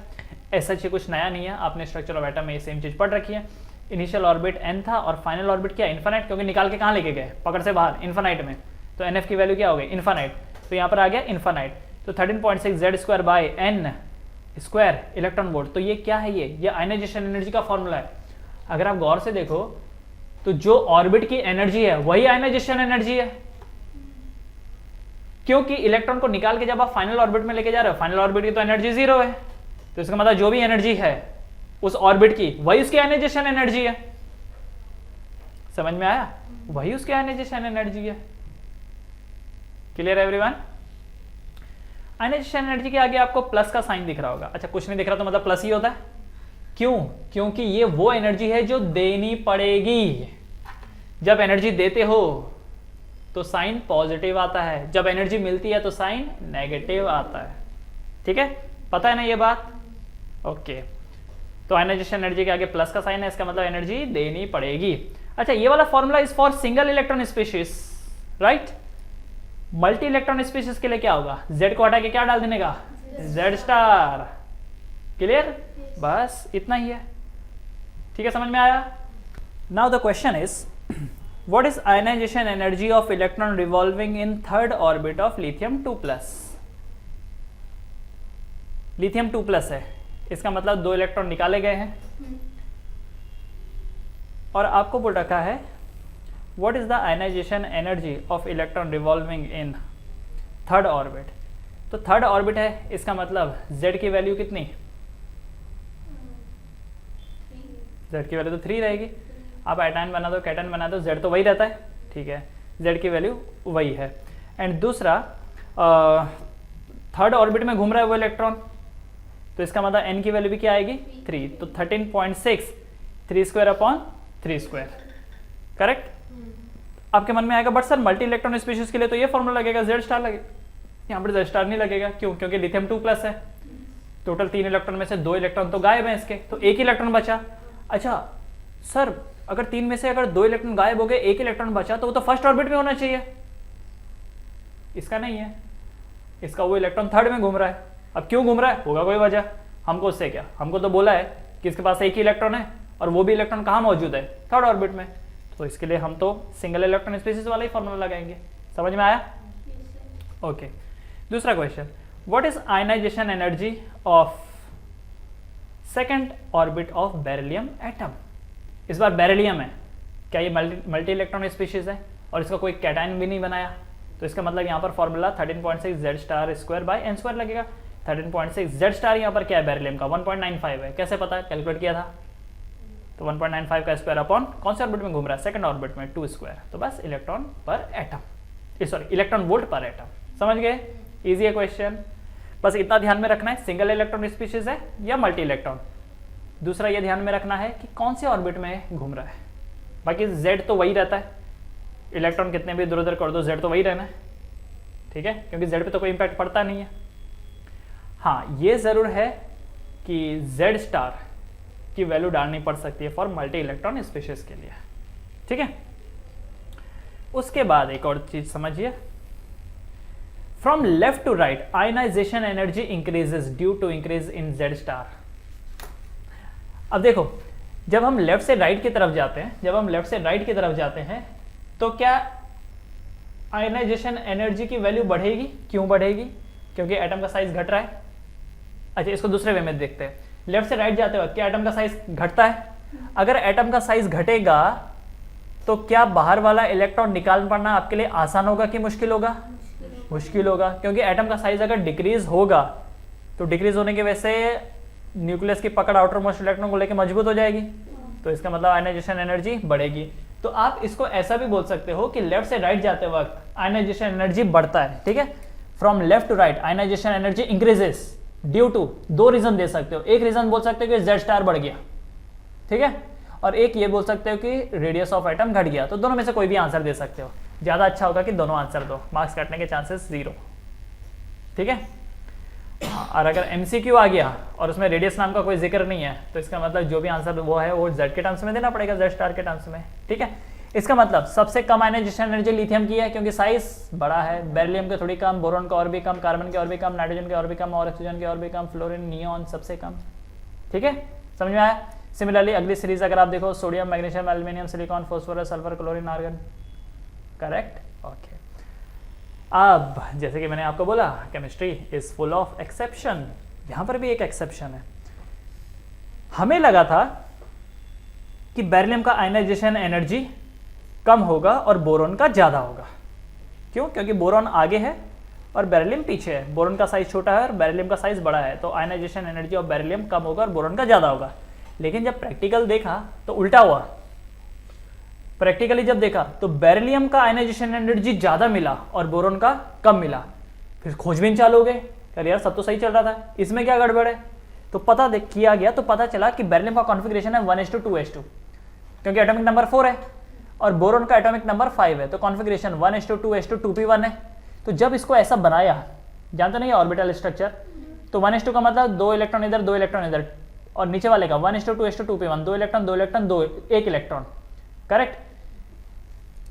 ऐसा चीज कुछ नया नहीं है, आपने स्ट्रक्चर ऑफ एटम में ये सेम चीज पढ़ रखी है। इनिशियल ऑर्बिट n था और फाइनल ऑर्बिट क्या? इन्फानाइट, क्योंकि निकाल के कहाँ लेके गए? पकड़ से बाहर, इन्फानाइट में। तो nf की वैल्यू क्या हो गई? इन्फानाइट। तो यहाँ पर आ गया इन्फानाइट। तो 13.6 Z² by n square electron volt. तो ये क्या है? ये आयनाइजेशन एनर्जी का फॉर्मूला है। अगर आप गौर से देखो तो जो ऑर्बिट की एनर्जी है वही आयनाइजेशन एनर्जी है, क्योंकि इलेक्ट्रॉन को निकाल के जब आप फाइनल ऑर्बिट में लेके जा रहे हो, फाइनल ऑर्बिट की तो एनर्जी 0 है। तो इसका मतलब जो भी एनर्जी है उस ऑर्बिट की, वही उसकी आयनाइजेशन एनर्जी है। समझ में आया? वही उसकी आयनाइजेशन एनर्जी है। Clear everyone? आयनाइजेशन एनर्जी के आगे आपको प्लस का साइन दिख रहा होगा। अच्छा, कुछ नहीं दिख रहा तो मतलब प्लस ही होता है। क्यों? क्योंकि ये वो एनर्जी है जो देनी पड़ेगी। जब एनर्जी देते हो तो साइन पॉजिटिव आता है, जब एनर्जी मिलती है तो साइन नेगेटिव आता है। ठीक है, पता है ना ये बात? ओके, तो आयनाइजेशन एनर्जी के आगे प्लस का साइन है, इसका मतलब एनर्जी देनी पड़ेगी। अच्छा, ये वाला formula is for single electron species, right? Multi electron species के लिए क्या होगा? Z को हटा के क्या डाल देने का? Z star. क्लियर? बस इतना ही है। ठीक है, समझ में आया? Now the question is what is ionization energy of electron revolving in third orbit of lithium 2+? Lithium 2+ है, इसका मतलब 2 इलेक्ट्रॉन निकाले गए हैं और आपको बोल रखा है what is the ionization energy of electron revolving in third orbit. तो थर्ड ऑर्बिट है, इसका मतलब Z की वैल्यू कितनी? Z की वैल्यू तो 3 रहेगी। आप आयटाइन बना दो, कैटाइन बना दो, Z तो वही रहता है। ठीक है, Z की वैल्यू वही है। एंड दूसरा, थर्ड ऑर्बिट में घूम रहा है वो इलेक्ट्रॉन, तो इसका मतलब n की वैल्यू भी क्या आएगी? 3। तो 13.6 3² करेक्ट? आपके मन में आएगा but sir multi electron species के लिए तो ये फॉर्मूला लगेगा, Z स्टार लगेगा। यहाँ पर Z स्टार नहीं लगेगा। क्यों? क्योंकि लिथियम 2+ है। टोटल 3 इलेक्ट्रॉन में से 2 इलेक्ट्रॉन तो गायब हैं इसके, तो एक ही इलेक्ट्रॉन बचा। अच्छा सर, अगर 3 में से अगर 2 इलेक्ट्रॉन गायब हो गए, एक इलेक्ट्रॉन बचा, तो वो तो फर्स्ट ऑर्बिट में होना चाहिए। इसका नहीं है, इसका वो इलेक्ट्रॉन थर्ड में घूम रहा है। अब क्यों घूम रहा है? होगा कोई वजह। हमको उससे क्या, हमको तो बोला है कि इसके पास एक ही इलेक्ट्रॉन है और वो भी इलेक्ट्रॉन कहाँ मौजूद है? थर्ड ऑर्बिट में। तो इसके लिए हम तो सिंगल इलेक्ट्रॉन स्पीशीज वाला ही फॉर्मूला लगाएंगे। समझ में आया? ओके, दूसरा question, what is ionization energy of second orbit of beryllium atom? इस बार बेरिलियम है, क्या ये मल्टी इलेक्ट्रॉन स्पीशीज है और इसका कोई कैटायन भी नहीं बनाया, तो इसका मतलब यहाँ पर फॉर्मूला 13.6 Z⁻² लगेगा। 13.6 Z स्टार यहाँ पर क्या है? बेरिलियम का 1.95 है। कैसे पता है? कैलकुलेट किया था। तो 1.95 का स्क्वायर अपॉन कौन से ऑर्बिट में घूम रहा है? सेकंड ऑर्बिट में 2²। तो बस इलेक्ट्रॉन पर एटम, सॉरी इलेक्ट्रॉन वोल्ट पर एटम। समझ गए? इजी है क्वेश्चन। बस इतना ध्यान में रखना है, सिंगल इलेक्ट्रॉन स्पीशीज है या मल्टी इलेक्ट्रॉन। दूसरा ये ध्यान में रखना है कि कौन से ऑर्बिट में घूम रहा है। बाकी Z तो वही रहता है, इलेक्ट्रॉन कितने भी इधर उधर कर दो, Z तो वही रहना है। ठीक है, क्योंकि Z पे तो कोई इंपैक्ट पड़ता नहीं है। हाँ, ये जरूर है कि Z स्टार की वैल्यू डालनी पड़ सकती है फॉर मल्टी इलेक्ट्रॉन स्पीशीज के लिए। ठीक है, उसके बाद एक और चीज समझिए, from left to right ionization energy increases due to increase in Z star. अब देखो, जब हम लेफ्ट से राइट की तरफ जाते हैं, तो क्या आयनाइजेशन एनर्जी की वैल्यू बढ़ेगी? क्यों बढ़ेगी? क्योंकि एटम का साइज घट रहा है। अच्छा, इसको दूसरे वे में देखते हैं, लेफ्ट से राइट जाते वक्त क्या एटम का साइज घटता है? अगर एटम का साइज घटेगा तो क्या बाहर वाला इलेक्ट्रॉन निकाल पाना आपके लिए आसान होगा कि मुश्किल होगा? मुश्किल होगा, क्योंकि एटम का साइज अगर डिक्रीज होगा तो डिक्रीज होने की वजह से न्यूक्लियस की पकड़ आउटर मोस्ट इलेक्ट्रॉन को लेकर मजबूत हो जाएगी, तो इसका मतलब आयनाइजेशन एनर्जी बढ़ेगी। तो आप इसको ऐसा भी बोल सकते हो कि लेफ्ट से राइट जाते वक्त आयनाइजेशन एनर्जी बढ़ता है। ठीक है, from left to right ionization energy increases due to, 2 reason दे सकते हो। एक रीजन बोल सकते हो कि Z स्टार बढ़ गया, ठीक है, और एक ये बोल सकते हो कि रेडियस ऑफ एटम घट गया। तो दोनों में से कोई भी आंसर दे सकते हो। ज्यादा अच्छा होगा कि दोनों आंसर दो, मार्क्स काटने के चांसेस 0। ठीक है, और अगर MCQ आ गया और उसमें रेडियस नाम का कोई जिक्र नहीं है, तो इसका मतलब जो भी आंसर वो है वो Z के टर्म्स में देना पड़ेगा, Z स्टार के टर्म्स में। ठीक है, इसका मतलब सबसे कम आयनाइजेशन एनर्जी लिथियम की है क्योंकि साइज बड़ा है, बेरिलियम के थोड़ी कम, बोरॉन का और भी कम, कार्बन के और भी कम, नाइट्रोजन के और भी कम, और ऑक्सीजन के और भी कम, फ्लोरीन, नियॉन सबसे कम। ठीक है, समझ में आया? सिमिलरली अगली सीरीज अगर आप देखो, sodium, magnesium, aluminium, silicon, phosphorus, sulphur, chlorine, argon. Correct? Okay. अब जैसे कि मैंने आपको बोला, chemistry is full of exception. यहां पर भी एक एक्सेप्शन है। हमें लगा था कि बेरिलियम का आयनाइजेशन एनर्जी कम होगा और बोरॉन का ज्यादा होगा। क्यों? क्योंकि बोरॉन आगे है और बेरिलियम पीछे है। बोरॉन का साइज छोटा है और बेरिलियम का साइज बड़ा है, तो आयनाइजेशन एनर्जी ऑफ बेरिलियम कम होगा और बोरॉन का ज्यादा होगा। लेकिन जब प्रैक्टिकल देखा तो उल्टा हुआ। प्रैक्टिकली जब देखा तो बेरिलियम का आयनाइजेशन एनर्जी ज़्यादा मिला और बोरॉन का कम मिला। फिर खोजबीन चालू हो गए, यार सब तो सही चल रहा था, इसमें क्या गड़बड़ है। तो पता किया गया तो पता चला कि बेरिलियम का कॉन्फ़िगरेशन है 1:2:2 क्योंकि एटॉमिक नंबर 4 है और बोरॉन का एटॉमिक नंबर 5 है, तो कॉन्फ़िगरेशन 1:2:2p1 है। तो जब इसको ऐसा बनाया, जानते नहीं ऑर्बिटल स्ट्रक्चर, तो 1:2 का मतलब 2 इलेक्ट्रॉन इधर 2 इलेक्ट्रॉन इधर, और नीचे वाले का 1:2:2p1 2 electron 2 electron 2 1 electron, correct.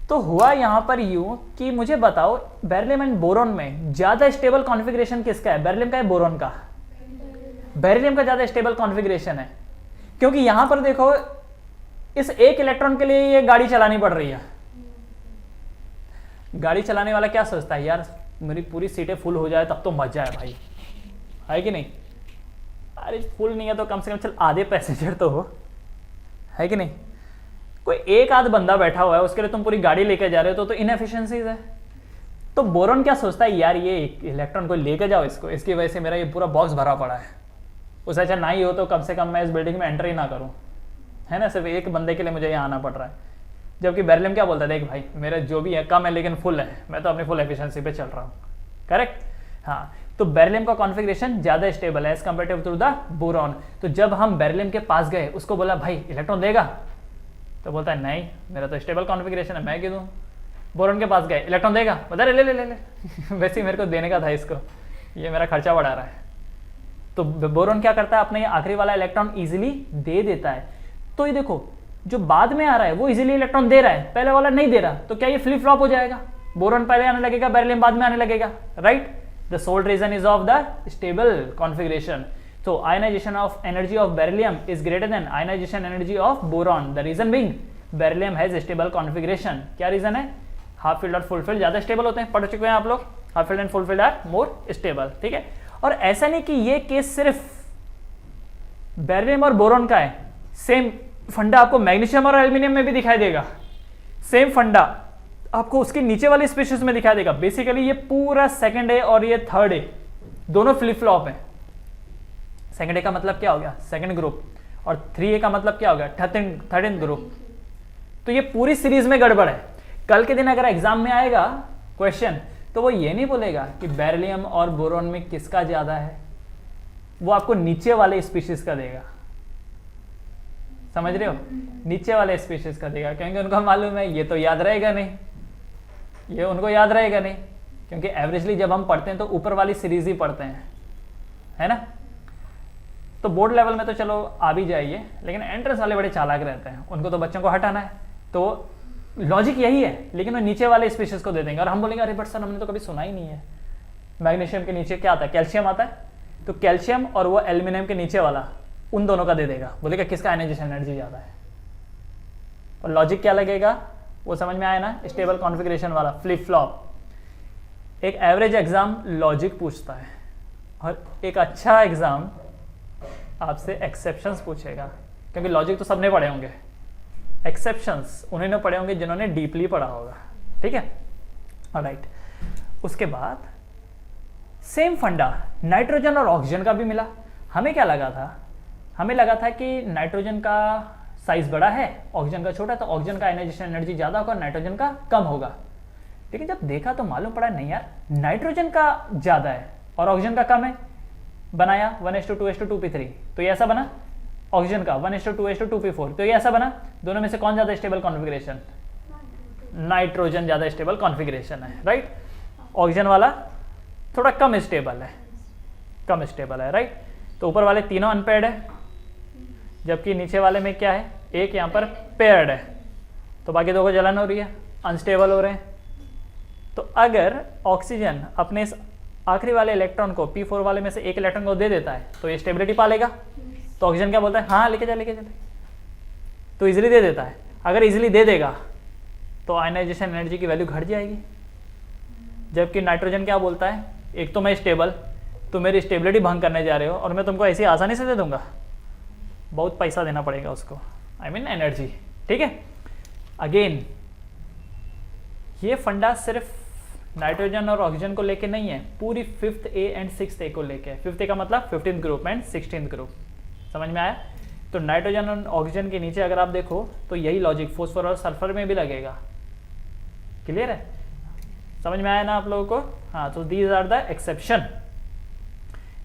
तो हुआ यहां पर यूं कि मुझे बताओ बेरिलियम एंड बोरॉन में ज्यादा स्टेबल कॉन्फ़िगरेशन किसका है, बेरिलियम का है बोरॉन का? बेरिलियम का ज्यादा स्टेबल कॉन्फ़िगरेशन है, क्योंकि यहां पर देखो इस 1 इलेक्ट्रॉन के लिए ये गाड़ी चलानी पड़ रही है। गाड़ी चलाने वाला क्या सोचता है, यार मेरी पूरी सीटें फुल हो जाए तब तो मजा है भाई, है कि नहीं? अरे फुल नहीं है तो कम से कम चल आधे पैसेंजर तो हो, है कि नहीं? कोई एक आध बंदा बैठा हुआ है उसके लिए तुम पूरी गाड़ी लेके जा रहे हो तो इनएफिशिएंसीज है। तो बोरॉन क्या सोचता है, यार ये इलेक्ट्रॉन को लेके जाओ इसको, इसकी वजह से मेरा ये पूरा बॉक्स भरा पड़ा है, उससे अच्छा ना ही हो तो कम से कम मैं इस बिल्डिंग में एंटर ही ना करूं, है ना, सिर्फ एक बंदे के लिए मुझे यहाँ आना पड़ रहा है। जबकि बेरिलियम क्या बोलता है, देख भाई मेरा जो भी है कम है लेकिन फुल है, मैं तो अपनी फुल एफिशिएंसी पे चल रहा हूँ, करेक्ट। हाँ, तो बेरिलियम का कॉन्फ़िगरेशन ज्यादा स्टेबल है as comparative to the boron. तो जब हम बेरिलियम के पास गए, उसको बोला भाई इलेक्ट्रॉन देगा, तो बोलता है नहीं मेरा तो स्टेबल कॉन्फ़िगरेशन है, मैं क्यों दूं। बोरॉन के पास गए, इलेक्ट्रॉन देगा, बता ले ले ले ले वैसे ही मेरे को देने का था इसको, ये मेरा खर्चा बढ़ा रहा है। तो बोरॉन क्या करता है, अपना ये आखिरी वाला इलेक्ट्रॉन इजीली दे देता है। तो ये देखो जो बाद में आ रहा है वो इजीली इलेक्ट्रॉन दे रहा है, पहले वाला नहीं दे रहा, तो क्या ये फ्लिप फ्लॉप हो जाएगा, बोरॉन पहले आने लगेगा बेरिलियम बाद में आने लगेगा, right. The sole reason is of the stable configuration. So ionization of energy of beryllium is greater than ionization energy of boron. The reason being beryllium has stable configuration. क्या reason है, half filled और full filled ज्यादा stable होते हैं, पढ़ चुके हैं आप लोग, half filled and full filled are more stable, ठीक है। और ऐसा नहीं कि ये केस सिर्फ बेरिलियम और बोरॉन का है, सेम फंडा आपको मैग्नीशियम और एल्यूमिनियम में भी दिखाई देगा, सेम फंडा आपको उसके नीचे वाली स्पीशीज में दिखाई देगा। बेसिकली ये पूरा सेकंड ए और ये थर्ड ए दोनों फ्लिप फ्लॉप है। सेकंड ए का मतलब क्या हो गया, सेकंड ग्रुप, और 3A का मतलब क्या हो गया, थर्ड ग्रुप। तो ये पूरी सीरीज में गड़बड़ है। कल के दिन अगर एग्जाम में आएगा क्वेश्चन, तो वो ये नहीं बोलेगा कि बेरिलियम और बोरॉन में किसका ज्यादा है, वो आपको नीचे वाले स्पीशीज का देगा, समझ रहे हो, नीचे वाले स्पीशीज का देगा, क्योंकि उनको मालूम है ये तो याद रहेगा नहीं, ये उनको याद रहेगा नहीं, क्योंकि एवरेजली जब हम पढ़ते हैं तो ऊपर वाली सीरीज ही पढ़ते हैं, है ना। तो बोर्ड लेवल में तो चलो आ भी जाइए, लेकिन एंट्रेंस वाले बड़े चालाक रहते हैं, उनको तो बच्चों को हटाना है, तो लॉजिक यही है, लेकिन वो नीचे वाले स्पीशीज को दे देंगे। और हम बोलेंगे अरे बट सर हमने तो कभी सुना ही नहीं है, मैग्नीशियम के नीचे क्या आता है, कैल्शियम आता है, तो कैल्शियम और वो एल्यूमिनियम के नीचे वाला, उन दोनों का दे देगा, बोलेगा किसका आयनाइजेशन एनर्जी ज्यादा है। और लॉजिक क्या लगेगा वो समझ में आया ना, स्टेबल कॉन्फ़िगरेशन वाला फ्लिप फ्लॉप। एक एवरेज एग्जाम लॉजिक पूछता है और एक अच्छा एग्जाम आपसे एक्सेप्शंस पूछेगा, क्योंकि लॉजिक तो सबने पढ़े होंगे, एक्सेप्शंस उन्होंने पढ़े होंगे जिन्होंने डीपली पढ़ा होगा, ठीक है। ऑलराइट, उसके बाद सेम फंडा नाइट्रोजन और ऑक्सीजन का भी मिला। हमें क्या लगा था, हमें लगा था कि नाइट्रोजन का साइज बड़ा है, ऑक्सीजन का छोटा, तो ऑक्सीजन का आयनाइजेशन एनर्जी ज्यादा होगा, नाइट्रोजन का कम होगा। लेकिन जब देखा तो मालूम पड़ा नहीं यार, नाइट्रोजन का ज्यादा है और ऑक्सीजन का कम है। बनाया 1:2:2p3, तो ये ऐसा बना, ऑक्सीजन का 1:2:2p4, तो ये ऐसा बना। दोनों में से कौन ज्यादा स्टेबल कॉन्फ़िगरेशन, नाइट्रोजन ज्यादा स्टेबल कॉन्फ़िगरेशन है, राइट। ऑक्सीजन वाला थोड़ा कम स्टेबल है, कम स्टेबल है, राइट। तो ऊपर वाले तीनों अनपेयर्ड है, जबकि नीचे वाले में क्या है, एक यहाँ पर पेयर्ड है, तो बाकी दो को जलन हो रही है, अनस्टेबल हो रहे हैं। तो अगर ऑक्सीजन अपने इस आखिरी वाले इलेक्ट्रॉन को P4 वाले में से एक इलेक्ट्रॉन को दे देता है तो ये स्टेबिलिटी पा लेगा। तो ऑक्सीजन क्या बोलता है, हाँ लेके जा, तो इजीली दे देता है। अगर इजीली दे देगा तो आयनाइजेशन एनर्जी की वैल्यू घट जाएगी। जबकि नाइट्रोजन क्या बोलता है, एक तो मैं स्टेबल, तो मेरी स्टेबिलिटी भंग करने जा रहे हो और मैं तुमको ऐसी आसानी से दे दूंगा, बहुत पैसा देना पड़ेगा उसको, आई मीन एनर्जी, ठीक है। अगेन ये फंडा सिर्फ नाइट्रोजन और ऑक्सीजन को लेके नहीं है, पूरी 5th A and 6th A को लेके है। 5th A का मतलब 15th group and 16th group, समझ में आया। तो नाइट्रोजन और ऑक्सीजन के नीचे अगर आप देखो तो यही लॉजिक फॉस्फोर और सल्फर में भी लगेगा। क्लियर है, समझ में आया ना आप लोगों को? हाँ, तो these are the exception,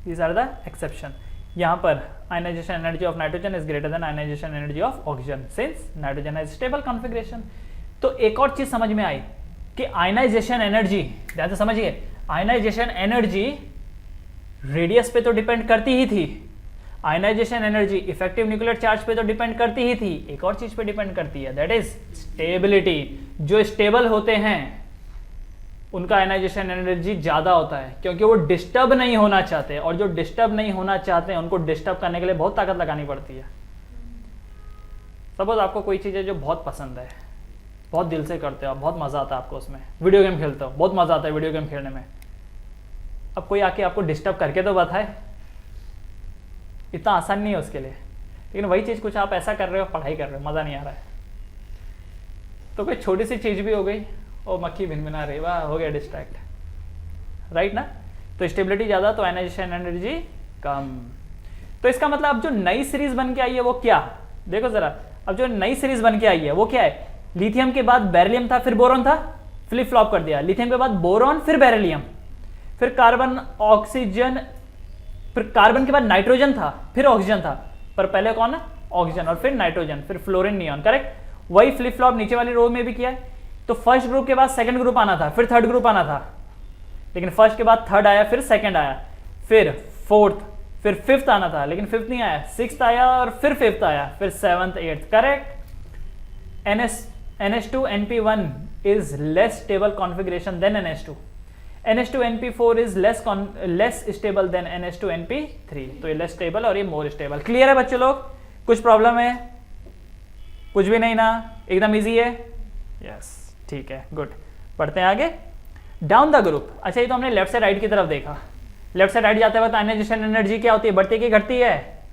these are the exception. यहाँ पर ionization energy of nitrogen is greater than ionization energy of oxygen since nitrogen has stable configuration. तो एक और चीज समझ में आई कि आयनाइजेशन एनर्जी, ध्यान से समझिए, आयनाइजेशन एनर्जी रेडियस पे तो डिपेंड करती ही थी, ionization energy effective nuclear charge पे तो डिपेंड करती ही थी, एक और चीज पे डिपेंड करती है, दैट इज स्टेबिलिटी। जो स्टेबल होते हैं उनका आयनाइजेशन एनर्जी ज्यादा होता है क्योंकि वो डिस्टर्ब नहीं होना चाहते, और जो डिस्टर्ब नहीं होना चाहते हैं उनको डिस्टर्ब करने के लिए बहुत ताकत लगानी पड़ती है। सपोज आपको कोई चीज़ है जो बहुत पसंद है, बहुत दिल से करते हो, बहुत मजा आता है आपको उसमें, वीडियो गेम खेलते हो, बहुत मजा आता है वीडियो गेम खेलने में, अब कोई आके आपको डिस्टर्ब करके तो बताए, इतना आसान नहीं है उसके लिए। लेकिन वही चीज़ कुछ आप ऐसा कर रहे हो, पढ़ाई कर रहे हो, मज़ा नहीं आ रहा है, तो कोई छोटी सी चीज़ भी हो गई, ओ मक्खी भिनभिना रही, वाह हो गया डिस्ट्रैक्ट, राइट ना? तो स्टेबिलिटी ज़्यादा तो आयनाइजेशन एनर्जी कम। तो इसका मतलब अब जो नई सीरीज बन के आई है वो क्या, देखो जरा, अब जो नई सीरीज बन के आई है वो क्या है? लिथियम के बाद बेरिलियम था, फिर बोरॉन था, फ्लिप फ्लॉप कर दिया, लिथियम के बाद बोरॉन, फिर बेरिलियम, फिर कार्बन ऑक्सीजन, फिर कार्बन के बाद नाइट्रोजन था, फिर ऑक्सीजन था, पर पहले कौन है? ऑक्सीजन, और फिर नाइट्रोजन, फिर फ्लोरीन, नियॉन, करेक्ट? वही फ्लिप फ्लॉप नीचे वाली रो में भी किया है। तो फर्स्ट ग्रुप के बाद सेकंड ग्रुप आना था, फिर थर्ड ग्रुप आना था, लेकिन फर्स्ट के बाद थर्ड आया, फिर सेकंड आया, फिर फोर्थ, फिर फिफ्थ आना था, लेकिन फिफ्थ नहीं आया, सिक्स्थ आया, और फिर फिफ्थ आया, फिर seventh, eighth, correct? NH2NP1 is less stable configuration than NH2. NH2NP4 is less stable than NH2NP3. तो ये less stable और ये more stable. क्लियर है बच्चे लोग? कुछ प्रॉब्लम है? कुछ भी नहीं ना? एकदम इजी है? यस, ठीक है, गुड। पढ़ते हैं आगे। Down the group. अच्छा, ये तो हमने लेफ्ट से राइट की तरफ देखा। लेफ्ट से राइट जाते वक्त आयनाइजेशन एनर्जी क्या होती है? बढ़ती है कि घटती है?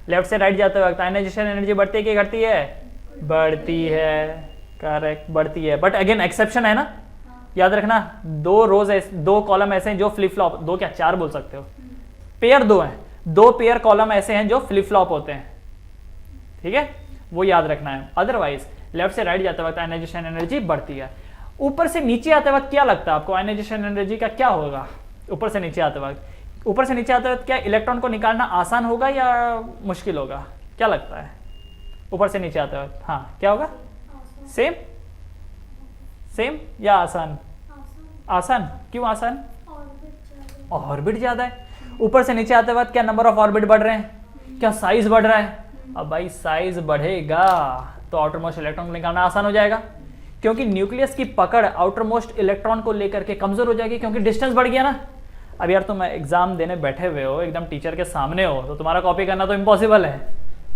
लेफ्ट से राइट जाते वक्त आयनाइजेशन एनर्जी बढ़ती है कि घटती है? बढ़ती है, करेक्ट, बढ़ती है। बट अगेन एक्सेप्शन है ना, याद रखना, दो रोज दो कॉलम ऐसे हैं जो फ्लिप फ्लॉप, दो क्या चार बोल सकते हो, पेयर दो हैं, दो पेयर कॉलम ऐसे हैं जो फ्लिप फ्लॉप होते हैं, ठीक है, वो याद रखना है। अदरवाइज लेफ्ट से राइट जाते वक्त आयनाइजेशन एनर्जी बढ़ती है। ऊपर से नीचे आते वक्त क्या लगता है आपको, आयनाइजेशन एनर्जी का क्या होगा? ऊपर से नीचे आते वक्त, ऊपर से नीचे आते वक्त क्या इलेक्ट्रॉन को निकालना आसान होगा या मुश्किल होगा? क्या लगता है ऊपर से नीचे आते वक्त? हाँ, क्या होगा? सेम सेम या आसान? आसान। क्यों आसान? ऑर्बिट ज्यादा है। ऊपर से नीचे आते वक्त क्या नंबर ऑफ ऑर्बिट बढ़ रहे हैं? क्या साइज बढ़ रहा है? अब भाई साइज बढ़ेगा तो आउटर मोस्ट इलेक्ट्रॉन को निकालना आसान हो जाएगा, क्योंकि न्यूक्लियस की पकड़ आउटर मोस्ट इलेक्ट्रॉन को लेकर के कमजोर हो जाएगी, क्योंकि डिस्टेंस बढ़ गया ना। अब यार तुम एग्जाम देने बैठे हुए हो, एकदम टीचर के सामने हो, तो तुम्हारा कॉपी करना तो इम्पॉसिबल है,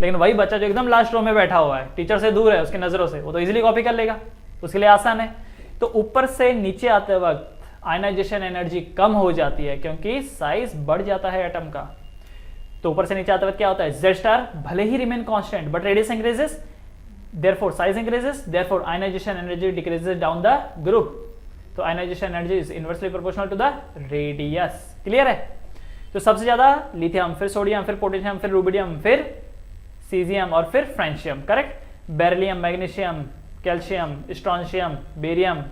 लेकिन वही बच्चा जो एकदम लास्ट रो में बैठा हुआ है, टीचर से दूर है उसकी नजरों से, वो तो इजीली कॉपी कर लेगा, उसके लिए आसान है। तो ऊपर से नीचे आते वक्त आयनाइजेशन एनर्जी कम हो जाती है क्योंकि साइज बढ़ जाता है एटम का। तो ऊपर से नीचे आते वक्त क्या होता है? Z स्टार भले ही remain constant but radius increases, therefore size increases, therefore ionisation energy decreases down the group. तो ionization energy is inversely proportional to the radius. Clear है? तो सबसे ज्यादा लिथियम, फिर सोडियम, फिर पोटेशियम, फिर रुबिडियम, फिर सीजियम और फिर francium, correct? Beryllium, magnesium, calcium, strontium, barium,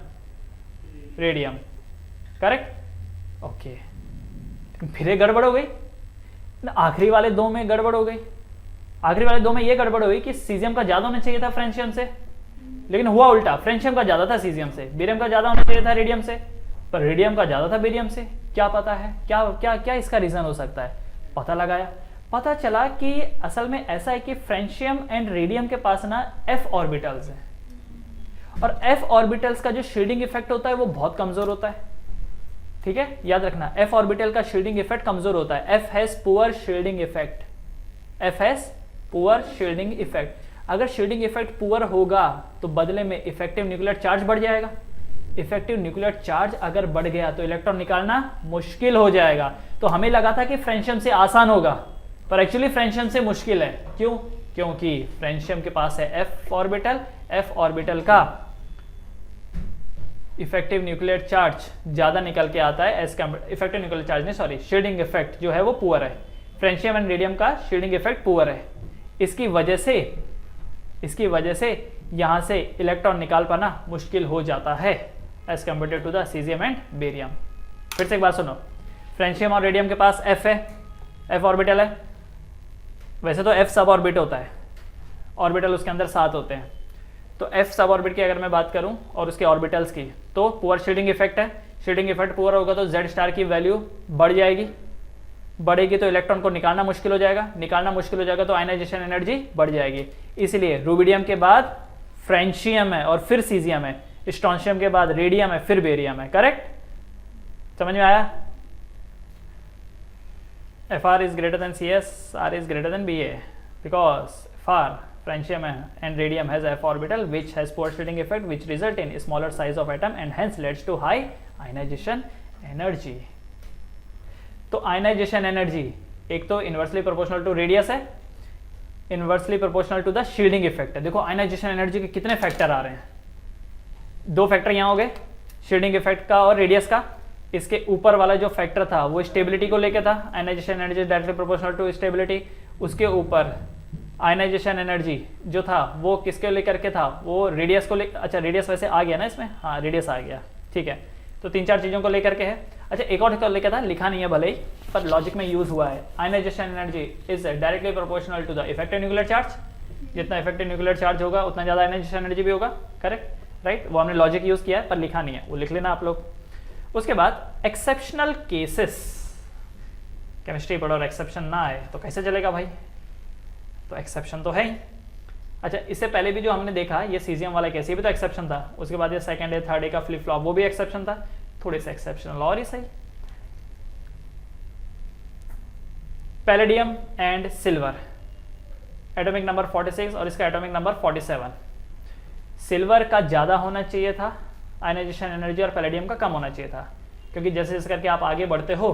radium, correct? Okay, फिर ये गड़बड़ हो गई, आखिरी वाले दो में गड़बड़ हो गई। आखिरी वाले दो में ये गड़बड़ हो गई कि सीजियम का ज्यादा होना चाहिए था फ्रेंशियम से, लेकिन हुआ उल्टा, फ्रेंशियम का ज्यादा था सीजियम से, बेरियम का ज्यादा होना चाहिए था रेडियम से, पर रेडियम का ज्यादा था बेरियम से। क्या पता है, क्या क्या क्या इसका रीजन हो सकता है? पता लगाया, पता चला कि असल में ऐसा है कि फ्रेंशियम एंड रेडियम के पास ना f ऑर्बिटल्स हैं, और f ऑर्बिटल्स का जो शील्डिंग इफेक्ट होता है वो बहुत कमजोर होता है, ठीक है, याद रखना, f ऑर्बिटल का शील्डिंग इफेक्ट कमजोर होता है। f has poor shielding effect, f has poor shielding effect. अगर शील्डिंग इफेक्ट पुअर होगा तो बदले में इफेक्टिव न्यूक्लियर चार्ज बढ़ जाएगा। इफेक्टिव न्यूक्लियर चार्ज अगर बढ़ गया तो इलेक्ट्रॉन निकालना मुश्किल हो जाएगा। तो हमें लगा था कि फ्रेंशियम से आसान होगा, पर एक्चुअली फ्रेंशियम से मुश्किल है। क्यों? क्योंकि फ्रेंशियम के पास है f ऑर्बिटल, f ऑर्बिटल का इफेक्टिव न्यूक्लियर चार्ज ज्यादा निकल के आता है, इफेक्टिव न्यूक्लियर चार्ज नहीं, सॉरी, शील्डिंग इफेक्ट जो है वो पुअर है। फ्रेंशियम एंड रेडियम का शील्डिंग इफेक्ट पुअर है, इसकी वजह से यहाँ से इलेक्ट्रॉन निकाल पाना मुश्किल हो जाता है as compare to the caesium and barium. फिर से एक बात सुनो, फ्रेंशियम और रेडियम के पास f है, f ऑर्बिटल है। वैसे तो f सब ऑर्बिट होता है, ऑर्बिटल उसके अंदर 7 होते हैं। तो f सब ऑर्बिट की अगर मैं बात करूं और उसके ऑर्बिटल्स की, तो पुअर शील्डिंग इफेक्ट है। शील्डिंग इफेक्ट पुअर होगा तो Z स्टार की वैल्यू बढ़ जाएगी, बढ़ेगी तो इलेक्ट्रॉन को निकालना मुश्किल हो जाएगा, निकालना मुश्किल हो जाएगा तो आयनाइजेशन एनर्जी बढ़ जाएगी। इसलिए रूबिडियम के बाद फ्रेंशियम है और फिर सीजियम है, स्ट्रोंशियम के बाद रेडियम है, फिर बेरियम है। करेक्ट? समझ में आया? Fr is greater than Cs, R is greater than Ba because Fr, francium and radium has f orbital which has poor shielding effect which result in smaller size of atom and hence leads to high ionization energy। तो ionization energy एक तो inversely proportional to radius है, inversely proportional to the shielding effect है। देखो ionization energy के कितने factor आ रहे हैं, 2 फैक्टर यहाँ हो गए, शील्डिंग इफेक्ट का और रेडियस का। इसके ऊपर वाला जो फैक्टर था वो स्टेबिलिटी को लेके था, ionization energy directly proportional to stability. उसके ऊपर आयनाइजेशन एनर्जी जो था वो किसके लेकर के था, वो रेडियस को लेकर। अच्छा रेडियस वैसे आ गया ना इसमें, हाँ रेडियस आ गया, ठीक है। तो 3-4 चीज़ों को लेकर के है। अच्छा एक और लेकर था, लिखा नहीं है भले ही, पर लॉजिक में यूज हुआ है। Ionization energy is directly proportional to the effective nuclear charge. जितना इफेक्टिव न्यूक्लियर चार्ज होगा उतना ज़्यादा आयनाइजेशन एनर्जी भी होगा। Correct, right? वो हमने लॉजिक यूज किया है पर लिखा नहीं है, वो लिख लेना आप लोग। उसके बाद एक्सेप्शनल केसेस, केमिस्ट्री पढ़ो और एक्सेप्शन ना आए तो कैसे चलेगा भाई? तो एक्सेप्शन तो है ही। अच्छा इससे पहले भी जो हमने देखा ये सीजियम वाला केस, ये भी तो एक्सेप्शन था। उसके बाद ये सेकंड है, थर्ड है का फ्लिप फ्लॉप, वो भी एक्सेप्शन था। थोड़े से एक्सेप्शनल और ही सही। Palladium and silver, atomic number 46 और इसका एटॉमिक नंबर 47। सिल्वर का ज़्यादा होना चाहिए था आयनाइजेशन एनर्जी और पैलेडियम का कम होना चाहिए था, क्योंकि जैसे जैसे करके आप आगे बढ़ते हो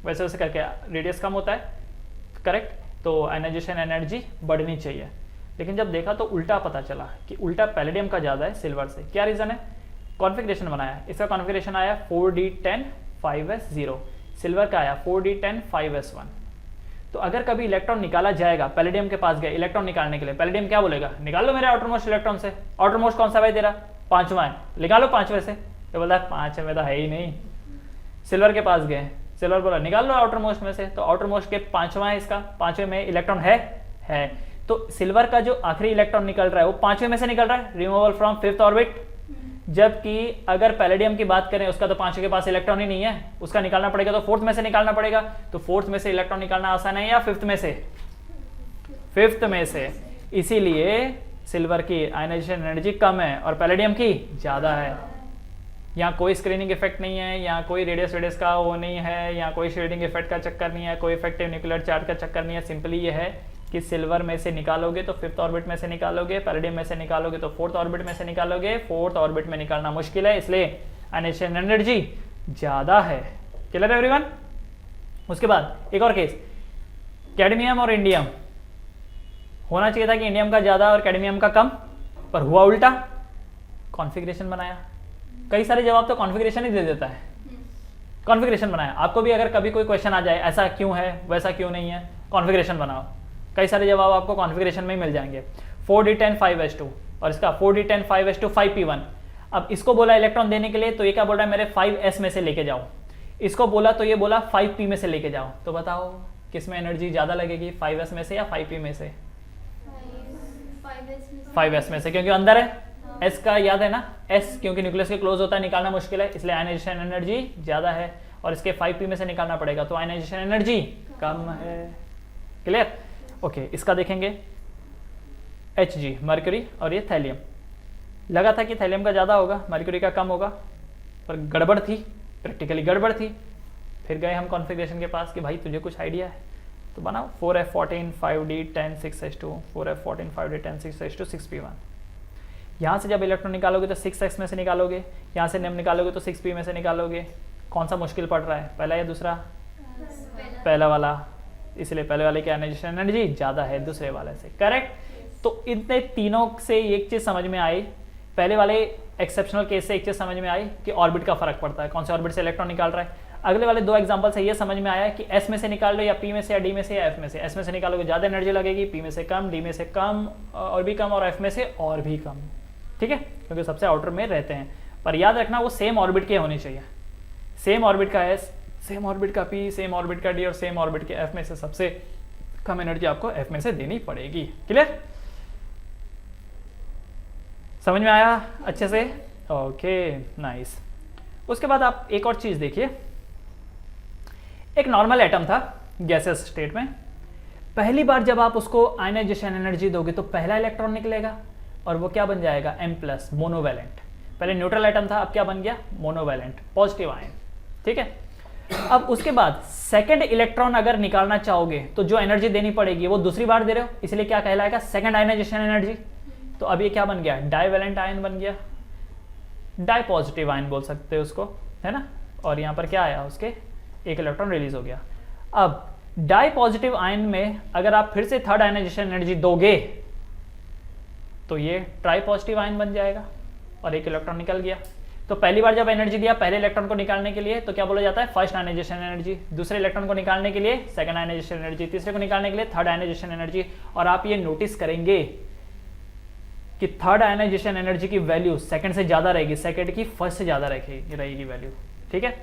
वैसे वैसे करके रेडियस कम होता है। करेक्ट? तो आयनाइजेशन एनर्जी बढ़नी चाहिए। लेकिन जब देखा तो उल्टा पता चला कि उल्टा पैलेडियम का ज़्यादा है सिल्वर से। क्या रीज़न है? कॉन्फ़िगरेशन बनाया, इसका कॉन्फ़िगरेशन आया 4d10 5s0, सिल्वर का आया 4d10 5s1। तो अगर कभी इलेक्ट्रॉन निकाला जाएगा, पैलेडियम के पास गए इलेक्ट्रॉन निकालने के लिए, पैलेडियम क्या बोलेगा? निकाल लो मेरे आउटरमोस्ट इलेक्ट्रॉन से। आउटरमोस्ट कौन सा भाई तेरा? 5वां है, निकालो 5वें से। तो बोला 5 में तो है ही नहीं। सिल्वर के पास गए, सिल्वर बोला निकाल लो आउटरमोस्ट में से। तो आउटरमोस्ट के 5वां है, इसका 5वें में इलेक्ट्रॉन है। तो सिल्वर का जो आखिरी इलेक्ट्रॉन निकल रहा है वो 5वें में से निकल रहा है, रिमूवल फ्रॉम 5th ऑर्बिट। जबकि अगर पैलेडियम की बात करें उसका तो 5वें के पास इलेक्ट्रॉन ही नहीं है, उसका निकालना पड़ेगा तो 4th में से निकालना पड़ेगा। तो 4th में से इलेक्ट्रॉन निकालना आसान है या 5th में से? 5th में से। इसीलिए सिल्वर की आयनाइजेशन एनर्जी कम है और पैलेडियम की ज़्यादा है। यहाँ कोई स्क्रीनिंग इफेक्ट नहीं है, यहाँ कोई रेडियस का वो नहीं है, यहाँ कोई शील्डिंग इफेक्ट का चक्कर नहीं है, कोई इफेक्टिव न्यूक्लियर चार्ज का चक्कर नहीं है। सिंपली ये है कि सिल्वर में से निकालोगे तो 5th ऑर्बिट में से निकालोगे, पैलेडियम में से निकालोगे तो 4th ऑर्बिट में से निकालोगे। 4th ऑर्बिट में निकालना मुश्किल है, इसलिए आयनाइजेशन एनर्जी ज़्यादा है। क्लियर है एवरीवन? उसके बाद एक और केस, कैडमियम और इंडियम। होना चाहिए था कि इंडियम का ज़्यादा और कैडमियम का कम, पर हुआ उल्टा। कॉन्फ़िगरेशन बनाया, कई सारे जवाब तो कॉन्फ़िगरेशन ही दे देता है। कॉन्फ़िगरेशन बनाया, आपको भी अगर कभी कोई क्वेश्चन आ जाए ऐसा क्यों है वैसा क्यों नहीं है, कॉन्फ़िगरेशन बनाओ, कई सारे जवाब आपको कॉन्फ़िगरेशन में ही मिल जाएंगे। 4d10 5s2 और इसका 4d10 5s2 5p1। अब इसको बोला इलेक्ट्रॉन देने के लिए तो ये क्या बोल रहा है, मेरे 5s में से लेके जाओ। इसको बोला तो ये बोला 5p में से लेके जाओ। तो बताओ किस में एनर्जी ज़्यादा लगेगी, 5s में से या 5p में से? 5s में से, क्योंकि अंदर है। s का याद है ना, s क्योंकि न्यूक्लियस के क्लोज होता है, निकालना मुश्किल है, इसलिए आयनाइजेशन एनर्जी ज़्यादा है। और इसके 5p में से निकालना पड़ेगा तो आयनाइजेशन एनर्जी कम है। क्लियर? ओके, इसका देखेंगे Hg मर्क्यूरी और ये थैलियम। लगा था कि थैलियम का ज़्यादा होगा, मर्क्यूरी का कम होगा, पर गड़बड़ थी, प्रैक्टिकली गड़बड़ थी। फिर गए हम कॉन्फ़िगरेशन के पास कि भाई तुझे कुछ आइडिया है तो बनाओ 4f14 5d10 6s2, 4f14 5d10 6s2 6p1। यहाँ से जब इलेक्ट्रॉन निकालोगे तो 6s में से निकालोगे, यहाँ से नेम निकालोगे तो 6p में से निकालोगे। कौन सा मुश्किल पड़ रहा है, पहला या दूसरा? पहला वाला, इसलिए पहले वाले की आयनाइजेशन एनर्जी ज़्यादा है दूसरे वाले से। करेक्ट? तो इतने तीनों से एक चीज़ समझ में आई, पहले वाले एक्सेप्शनल केस से एक चीज़ समझ में आई कि ऑर्बिट का फर्क पड़ता है, कौन से ऑर्बिट से इलेक्ट्रॉन निकाल रहा है। अगले वाले 2 एग्जांपल से ये समझ में आया कि एस में से निकाल लो या पी में से या डी में से या एफ में से। एस में से निकालोगे ज़्यादा एनर्जी लगेगी, पी में से कम, डी में से कम और भी कम, और एफ में से और भी कम। ठीक है, क्योंकि सबसे आउटर में रहते हैं। पर याद रखना वो सेम ऑर्बिट के होनी चाहिए, सेम ऑर्बिट का एस, सेम ऑर्बिट का पी, सेम ऑर्बिट का डी और सेम ऑर्बिट के एफ में से सबसे कम एनर्जी आपको एफ में से देनी पड़ेगी। क्लियर, समझ में आया अच्छे से? Okay nice. उसके बाद आप एक और चीज देखिए, एक नॉर्मल एटम था गैसेस स्टेट में, पहली बार जब आप उसको आयनाइजेशन एनर्जी दोगे तो पहला इलेक्ट्रॉन निकलेगा और वो क्या बन जाएगा, M+, मोनोवैलेंट। पहले न्यूट्रल एटम था, अब क्या बन गया, मोनोवैलेंट, पॉजिटिव आयन। ठीक है, अब उसके बाद सेकंड इलेक्ट्रॉन अगर निकालना चाहोगे तो जो एनर्जी देनी पड़ेगी वो दूसरी बार दे रहे हो, इसलिए क्या कहलाएगा, सेकंड आयनाइजेशन एनर्जी। तो अब ये क्या बन गया, डाइवैलेंट आयन बन गया, डाई पॉजिटिव आयन बोल सकते हो उसको, है ना। और यहाँ पर क्या आया, उसके एक इलेक्ट्रॉन रिलीज हो गया। अब डाई पॉजिटिव आयन में अगर आप फिर से थर्ड आयनाइजेशन एनर्जी दोगे तो ये ट्राई पॉजिटिव आयन बन जाएगा और एक इलेक्ट्रॉन निकल गया। तो पहली बार जब एनर्जी दिया पहले इलेक्ट्रॉन को निकालने के लिए तो क्या बोला जाता है, फर्स्ट आयनाइजेशन एनर्जी। दूसरे इलेक्ट्रॉन को निकालने के लिए सेकंड आयनाइजेशन एनर्जी। तीसरे को निकालने के लिए थर्ड आयनाइजेशन एनर्जी। और आप ये नोटिस करेंगे कि थर्ड आयनाइजेशन एनर्जी की वैल्यू सेकंड से ज्यादा रहेगी, सेकंड की फर्स्ट से ज्यादा रहेगी वैल्यू। ठीक है,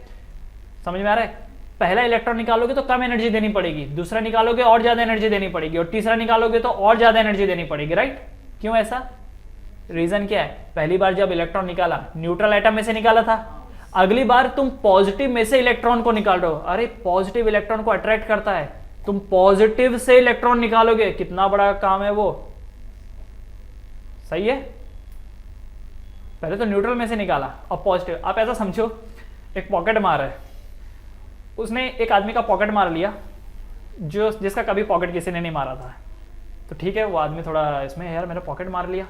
समझ में आ रहा है। पहला इलेक्ट्रॉन निकालोगे तो कम एनर्जी देनी पड़ेगी, दूसरा निकालोगे और ज्यादा एनर्जी देनी पड़ेगी, और तीसरा निकालोगे तो और ज्यादा एनर्जी देनी पड़ेगी। राइट, क्यों ऐसा, रीजन क्या है, पहली बार जब इलेक्ट्रॉन निकाला न्यूट्रल एटम में से निकाला था, अगली बार तुम पॉजिटिव में से इलेक्ट्रॉन को निकाल रहे हो। अरे पॉजिटिव इलेक्ट्रॉन को अट्रैक्ट करता है, तुम पॉजिटिव से इलेक्ट्रॉन निकालोगे, कितना बड़ा काम है वो। सही है, पहले तो न्यूट्रल में से निकाला और पॉजिटिव। आप ऐसा समझो, एक पॉकेट मार है, उसने एक आदमी का पॉकेट मार लिया जो जिसका कभी पॉकेट किसी ने नहीं मारा था। तो ठीक है, वो आदमी थोड़ा इसमें, यार मैंने पॉकेट मार लिया।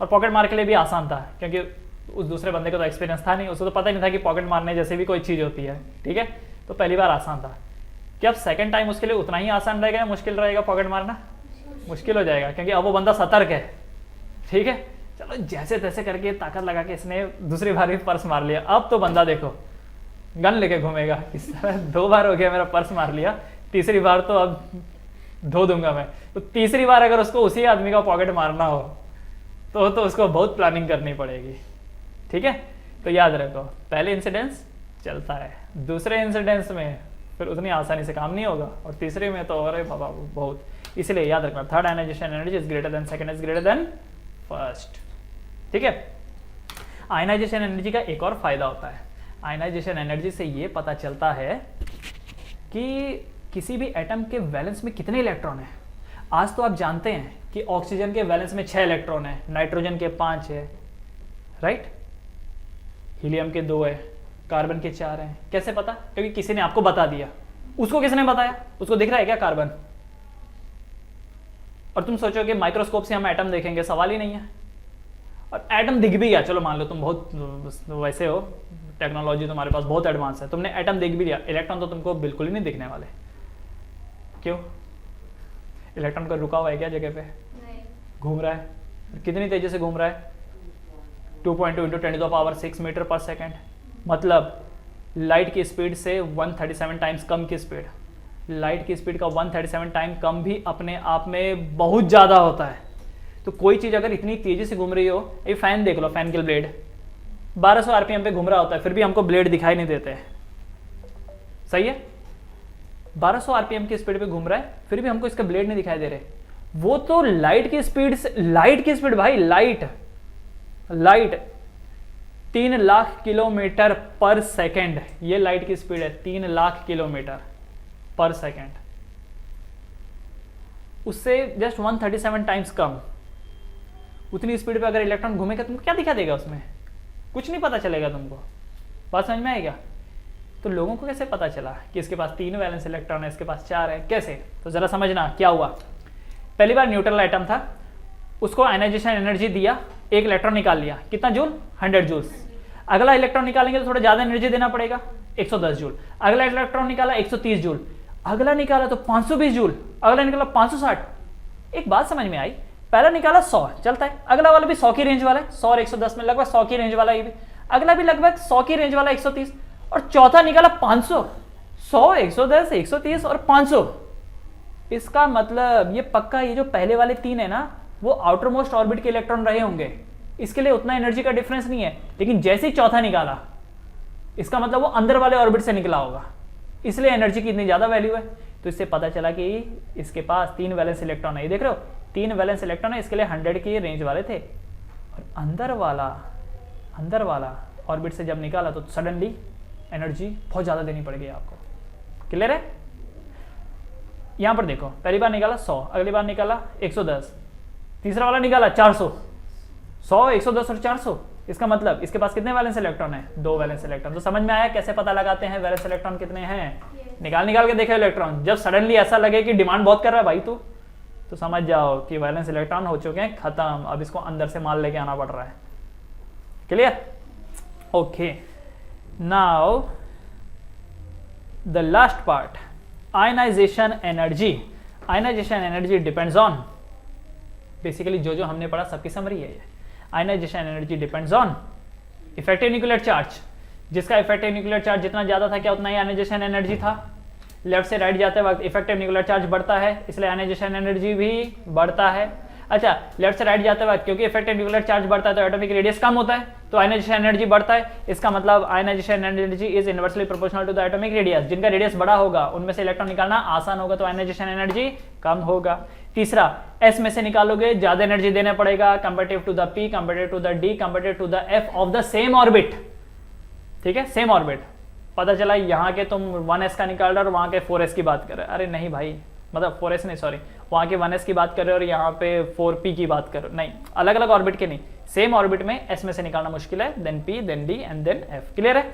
और पॉकेट मार के लिए भी आसान था क्योंकि उस दूसरे बंदे को तो एक्सपीरियंस था नहीं, उसको तो पता ही नहीं था कि पॉकेट मारने जैसे भी कोई चीज़ होती है। ठीक है, तो पहली बार आसान था। क्या अब सेकंड टाइम उसके लिए उतना ही आसान रहेगा या मुश्किल रहेगा पॉकेट मारना? मुश्किल हो जाएगा, क्योंकि अब वो बंदा सतर्क है। ठीक है, चलो जैसे तैसे करके ताकत लगा के इसने दूसरी बार भी पर्स मार लिया। अब तो बंदा देखो गन लेके घूमेगा, इस तरह 2 बार हो गया मेरा पर्स मार लिया, तीसरी बार तो अब धो दूंगा मैं। तो तीसरी बार अगर उसको उसी आदमी का पॉकेट मारना हो तो उसको बहुत प्लानिंग करनी पड़ेगी। ठीक है, तो याद रखो, पहले इंसिडेंस चलता है, दूसरे इंसिडेंस में फिर उतनी आसानी से काम नहीं होगा, और तीसरे में तो अरे बाबा बहुत। इसलिए याद रखना, third ionization energy is greater than second is greater than first. ठीक है, आयनाइजेशन एनर्जी का एक और फायदा होता है। आयनाइजेशन एनर्जी से ये पता चलता है कि किसी भी एटम के वैलेंस में कितने इलेक्ट्रॉन हैं। आज तो आप जानते हैं कि ऑक्सीजन के वैलेंस में 6 इलेक्ट्रॉन है, नाइट्रोजन के 5 है, राइट, हीलियम के 2 है, कार्बन के 4 हैं। कैसे पता? क्योंकि किसी ने आपको बता दिया। उसको किसने बताया? उसको दिख रहा है क्या कार्बन? और तुम सोचोगे माइक्रोस्कोप से हम एटम देखेंगे, सवाल ही नहीं है। और एटम दिख भी गया, चलो मान लो तुम बहुत वैसे हो, टेक्नोलॉजी तुम्हारे पास बहुत एडवांस है, तुमने एटम देख भी लिया, इलेक्ट्रॉन तो तुमको बिल्कुल ही नहीं दिखने वाले। क्यों? इलेक्ट्रॉन का रुका हुआ है क्या जगह पे? घूम रहा है, कितनी तेजी से घूम रहा है? 2.2 × 10⁶ मीटर पर सेकेंड, मतलब लाइट की स्पीड से 137 टाइम्स कम की स्पीड। लाइट की स्पीड का 137 टाइम कम भी अपने आप में बहुत ज़्यादा होता है। तो कोई चीज़ अगर इतनी तेज़ी से घूम रही हो, ये फैन देख लो, फैन के ब्लेड 1200 आरपीएम पे घूम रहा होता है, फिर भी हमको ब्लेड दिखाई नहीं देते। सही है, 1200 आरपीएम की स्पीड पे घूम रहा है, फिर भी हमको इसके ब्लेड नहीं दिखाई दे रहे। वो तो लाइट की स्पीड से, लाइट की स्पीड भाई, लाइट 3 लाख किलोमीटर पर सेकेंड, ये लाइट की स्पीड है, 3 लाख किलोमीटर पर सेकेंड। उससे जस्ट 137 टाइम्स कम। उतनी स्पीड पे अगर इलेक्ट्रॉन घूमेगा तुमको क्या दिखा देगा? उसमें कुछ नहीं पता चलेगा तुमको। बात समझ में आएगा? तो लोगों को कैसे पता चला कि इसके पास 3 वैलेंस इलेक्ट्रॉन है, इसके पास 4 है? कैसे? तो जरा समझना क्या हुआ। पहली बार न्यूट्रल एटम था, उसको आयनाइजेशन एनर्जी दिया, एक इलेक्ट्रॉन निकाल लिया, कितना जूल? 100 जूल्स। अगला इलेक्ट्रॉन निकालेंगे तो थोड़ा ज्यादा एनर्जी देना पड़ेगा, 110 जूल। अगला इलेक्ट्रॉन निकाला 130 जूल, अगला निकाला तो 520 जूल, अगला निकाला 560। एक बात समझ में आई, पहला निकाला 100 चलता है, अगला वाला भी 100 की रेंज वाला है, 100 और 110 में लगभग 100 की रेंज वाला, ये भी अगला भी लगभग 100 की रेंज वाला 130, और चौथा निकाला 500, 100, 110, 130 और 500। इसका मतलब ये पक्का, ये जो पहले वाले 3 है ना, वो आउटर मोस्ट ऑर्बिट के इलेक्ट्रॉन रहे होंगे, इसके लिए उतना एनर्जी का डिफरेंस नहीं है। लेकिन जैसे ही चौथा निकाला, इसका मतलब वो अंदर वाले ऑर्बिट से निकला होगा, इसलिए एनर्जी की इतनी ज्यादा वैल्यू है। तो इससे पता चला कि इसके पास 3 वैलेंस इलेक्ट्रॉन है, ये देख रहे हो 3 वैलेंस इलेक्ट्रॉन है, इसके लिए 100 की रेंज वाले थे। और अंदर वाला ऑर्बिट से जब निकाला तो सडनली एनर्जी बहुत ज्यादा देनी पड़ेगी आपको। क्लियर है? यहां पर देखो, पहली बार निकाला 100, अगली बार निकाला 110, तीसरा वाला निकाला 400, 100, 110 और 400। इसका मतलब इसके पास कितने वैलेंस इलेक्ट्रॉन है? 2 वैलेंस इलेक्ट्रॉन। तो समझ में आया कैसे पता लगाते हैं वैलेंस इलेक्ट्रॉन कितने हैं? निकाल के देखे इलेक्ट्रॉन। जब सडनली ऐसा लगे कि डिमांड बहुत कर रहा है भाई तू, तो समझ जाओ कि वैलेंस इलेक्ट्रॉन हो चुके हैं खत्म, अब इसको अंदर से माल लेके आना पड़ रहा है। Clear? Okay, now the last part, ionization energy. Ionization energy depends on, basically जो हमने पढ़ा सबकी समरी है ये। Ionization energy depends on effective nuclear charge. जिसका इफेक्टिव न्यूक्लियर चार्ज जितना ज्यादा था, क्या उतना ही आयनाइजेशन एनर्जी था। लेफ्ट से राइट जाते वक्त इफेक्टिव न्यूक्लियर चार्ज बढ़ता है, इसलिए आयनाइजेशन एनर्जी भी बढ़ता है। अच्छा, लेफ्ट से राइट जाते वक्त क्योंकि इफेक्टिव न्यूक्लियर चार्ज बढ़ता है तो एटॉमिक रेडियस कम होता है, तो आयनाइजेशन एनर्जी बढ़ता है। इसका मतलब ionization energy is inversely proportional to the atomic radius. जिनका रेडियस बड़ा होगा उनमें से इलेक्ट्रॉन निकालना आसान होगा, तो आयनाइजेशन एनर्जी कम होगा। तीसरा, एस में से निकालोगे ज्यादा एनर्जी देना पड़ेगा comparative to the p, comparative to the d, comparative to the f of the same orbit. ठीक है, सेम ऑर्बिट। पता चला यहाँ के तुम 1s का निकाल रहे हो और वहां के 4s की बात कर रहे हो। अरे नहीं भाई, मतलब 4s नहीं, सॉरी, वहां के 1s की बात कर रहे हो और यहाँ पे 4p की बात कर रहे हो। नहीं, अलग अलग ऑर्बिट के नहीं, सेम ऑर्बिट में s में से निकालना मुश्किल है, then p, then d and then f। Clear है?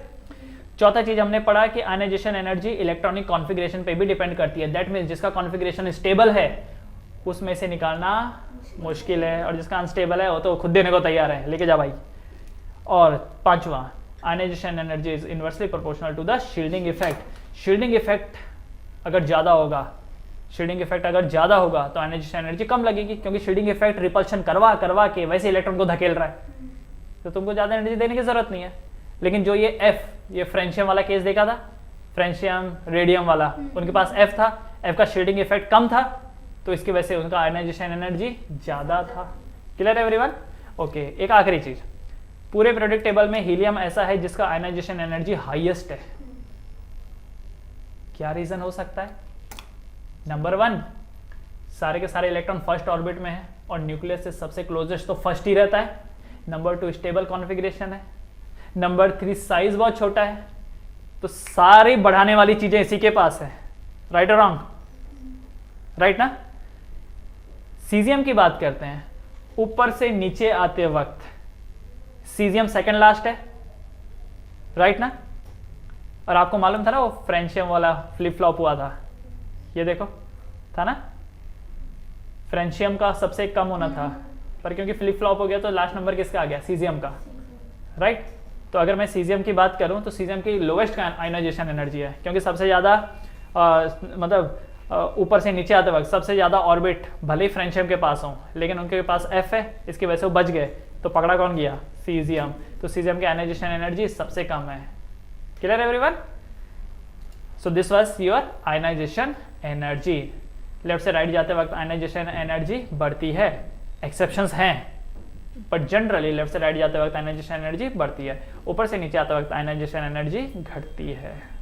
चौथा चीज हमने पढ़ा कि आयनाइजेशन एनर्जी इलेक्ट्रॉनिक कॉन्फ़िगरेशन पे भी डिपेंड करती है। दैट मीन्स जिसका कॉन्फ़िगरेशन स्टेबल है उसमें से निकालना मुश्किल है, और जिसका अनस्टेबल है वो तो खुद देने को तैयार है, लेके जा भाई। और पांचवा, ionization energy is inversely proportional to the shielding effect. Shielding effect अगर ज्यादा होगा तो आयनाइजेशन एनर्जी कम लगेगी, क्योंकि शील्डिंग इफेक्ट रिपल्शन करवा के वैसे इलेक्ट्रॉन को धकेल रहा है, तो तुमको ज्यादा एनर्जी देने की जरूरत नहीं है। लेकिन जो ये एफ, ये फ्रेंशियम वाला केस देखा था, फ्रेंशियम रेडियम वाला, उनके पास एफ था, एफ का शील्डिंग इफेक्ट कम था, तो इसकी वजह से उनका आयनाइजेशन एनर्जी ज्यादा था। क्लियर है एवरीवन? ओके, एक आखिरी चीज, पूरे पीरियोडिक टेबल में हीलियम ऐसा है जिसका आयनाइजेशन एनर्जी हाईएस्ट है। क्या रीजन हो सकता है? नंबर 1, सारे के सारे इलेक्ट्रॉन फर्स्ट ऑर्बिट में है और न्यूक्लियस से सबसे क्लोजेस्ट तो फर्स्ट ही रहता है। नंबर 2, स्टेबल कॉन्फ़िगरेशन है। नंबर 3, साइज बहुत छोटा है, तो सारी बढ़ाने वाली चीजें इसी के पास है। राइट और रॉन्ग? राइट ना? सीजियम की बात करते हैं, ऊपर से नीचे आते वक्त सीजियम सेकंड लास्ट है, राइट ना? और आपको मालूम था ना वो फ्रेंशियम वाला फ्लिप फ्लॉप हुआ था, ये देखो था ना, फ्रेंशियम का सबसे कम होना था, पर क्योंकि फ्लिप फ्लॉप हो गया तो लास्ट नंबर किसका आ गया? सीजियम का, राइट? तो अगर मैं सीजियम की बात करूं तो सीजियम की लोवेस्ट आयनाइजेशन एनर्जी है, क्योंकि सबसे ज्यादा मतलब ऊपर से नीचे आते वक्त सबसे ज्यादा ऑर्बिट भले ही फ्रेंशियम के पास हो, लेकिन उनके पास एफ है, इसकी वजह से वो बच गए, तो पकड़ा कौन गया? सीजियम। तो सीजियम की आयनाइजेशन एनर्जी सबसे कम है। Clear everyone? So this was your ionization energy. Left से राइट जाते वक्त आयनाइजेशन एनर्जी बढ़ती है, एक्सेप्शंस हैं, बट जनरली लेफ्ट से राइट जाते वक्त आयनाइजेशन एनर्जी बढ़ती है, ऊपर से नीचे आते वक्त आयनाइजेशन एनर्जी घटती है।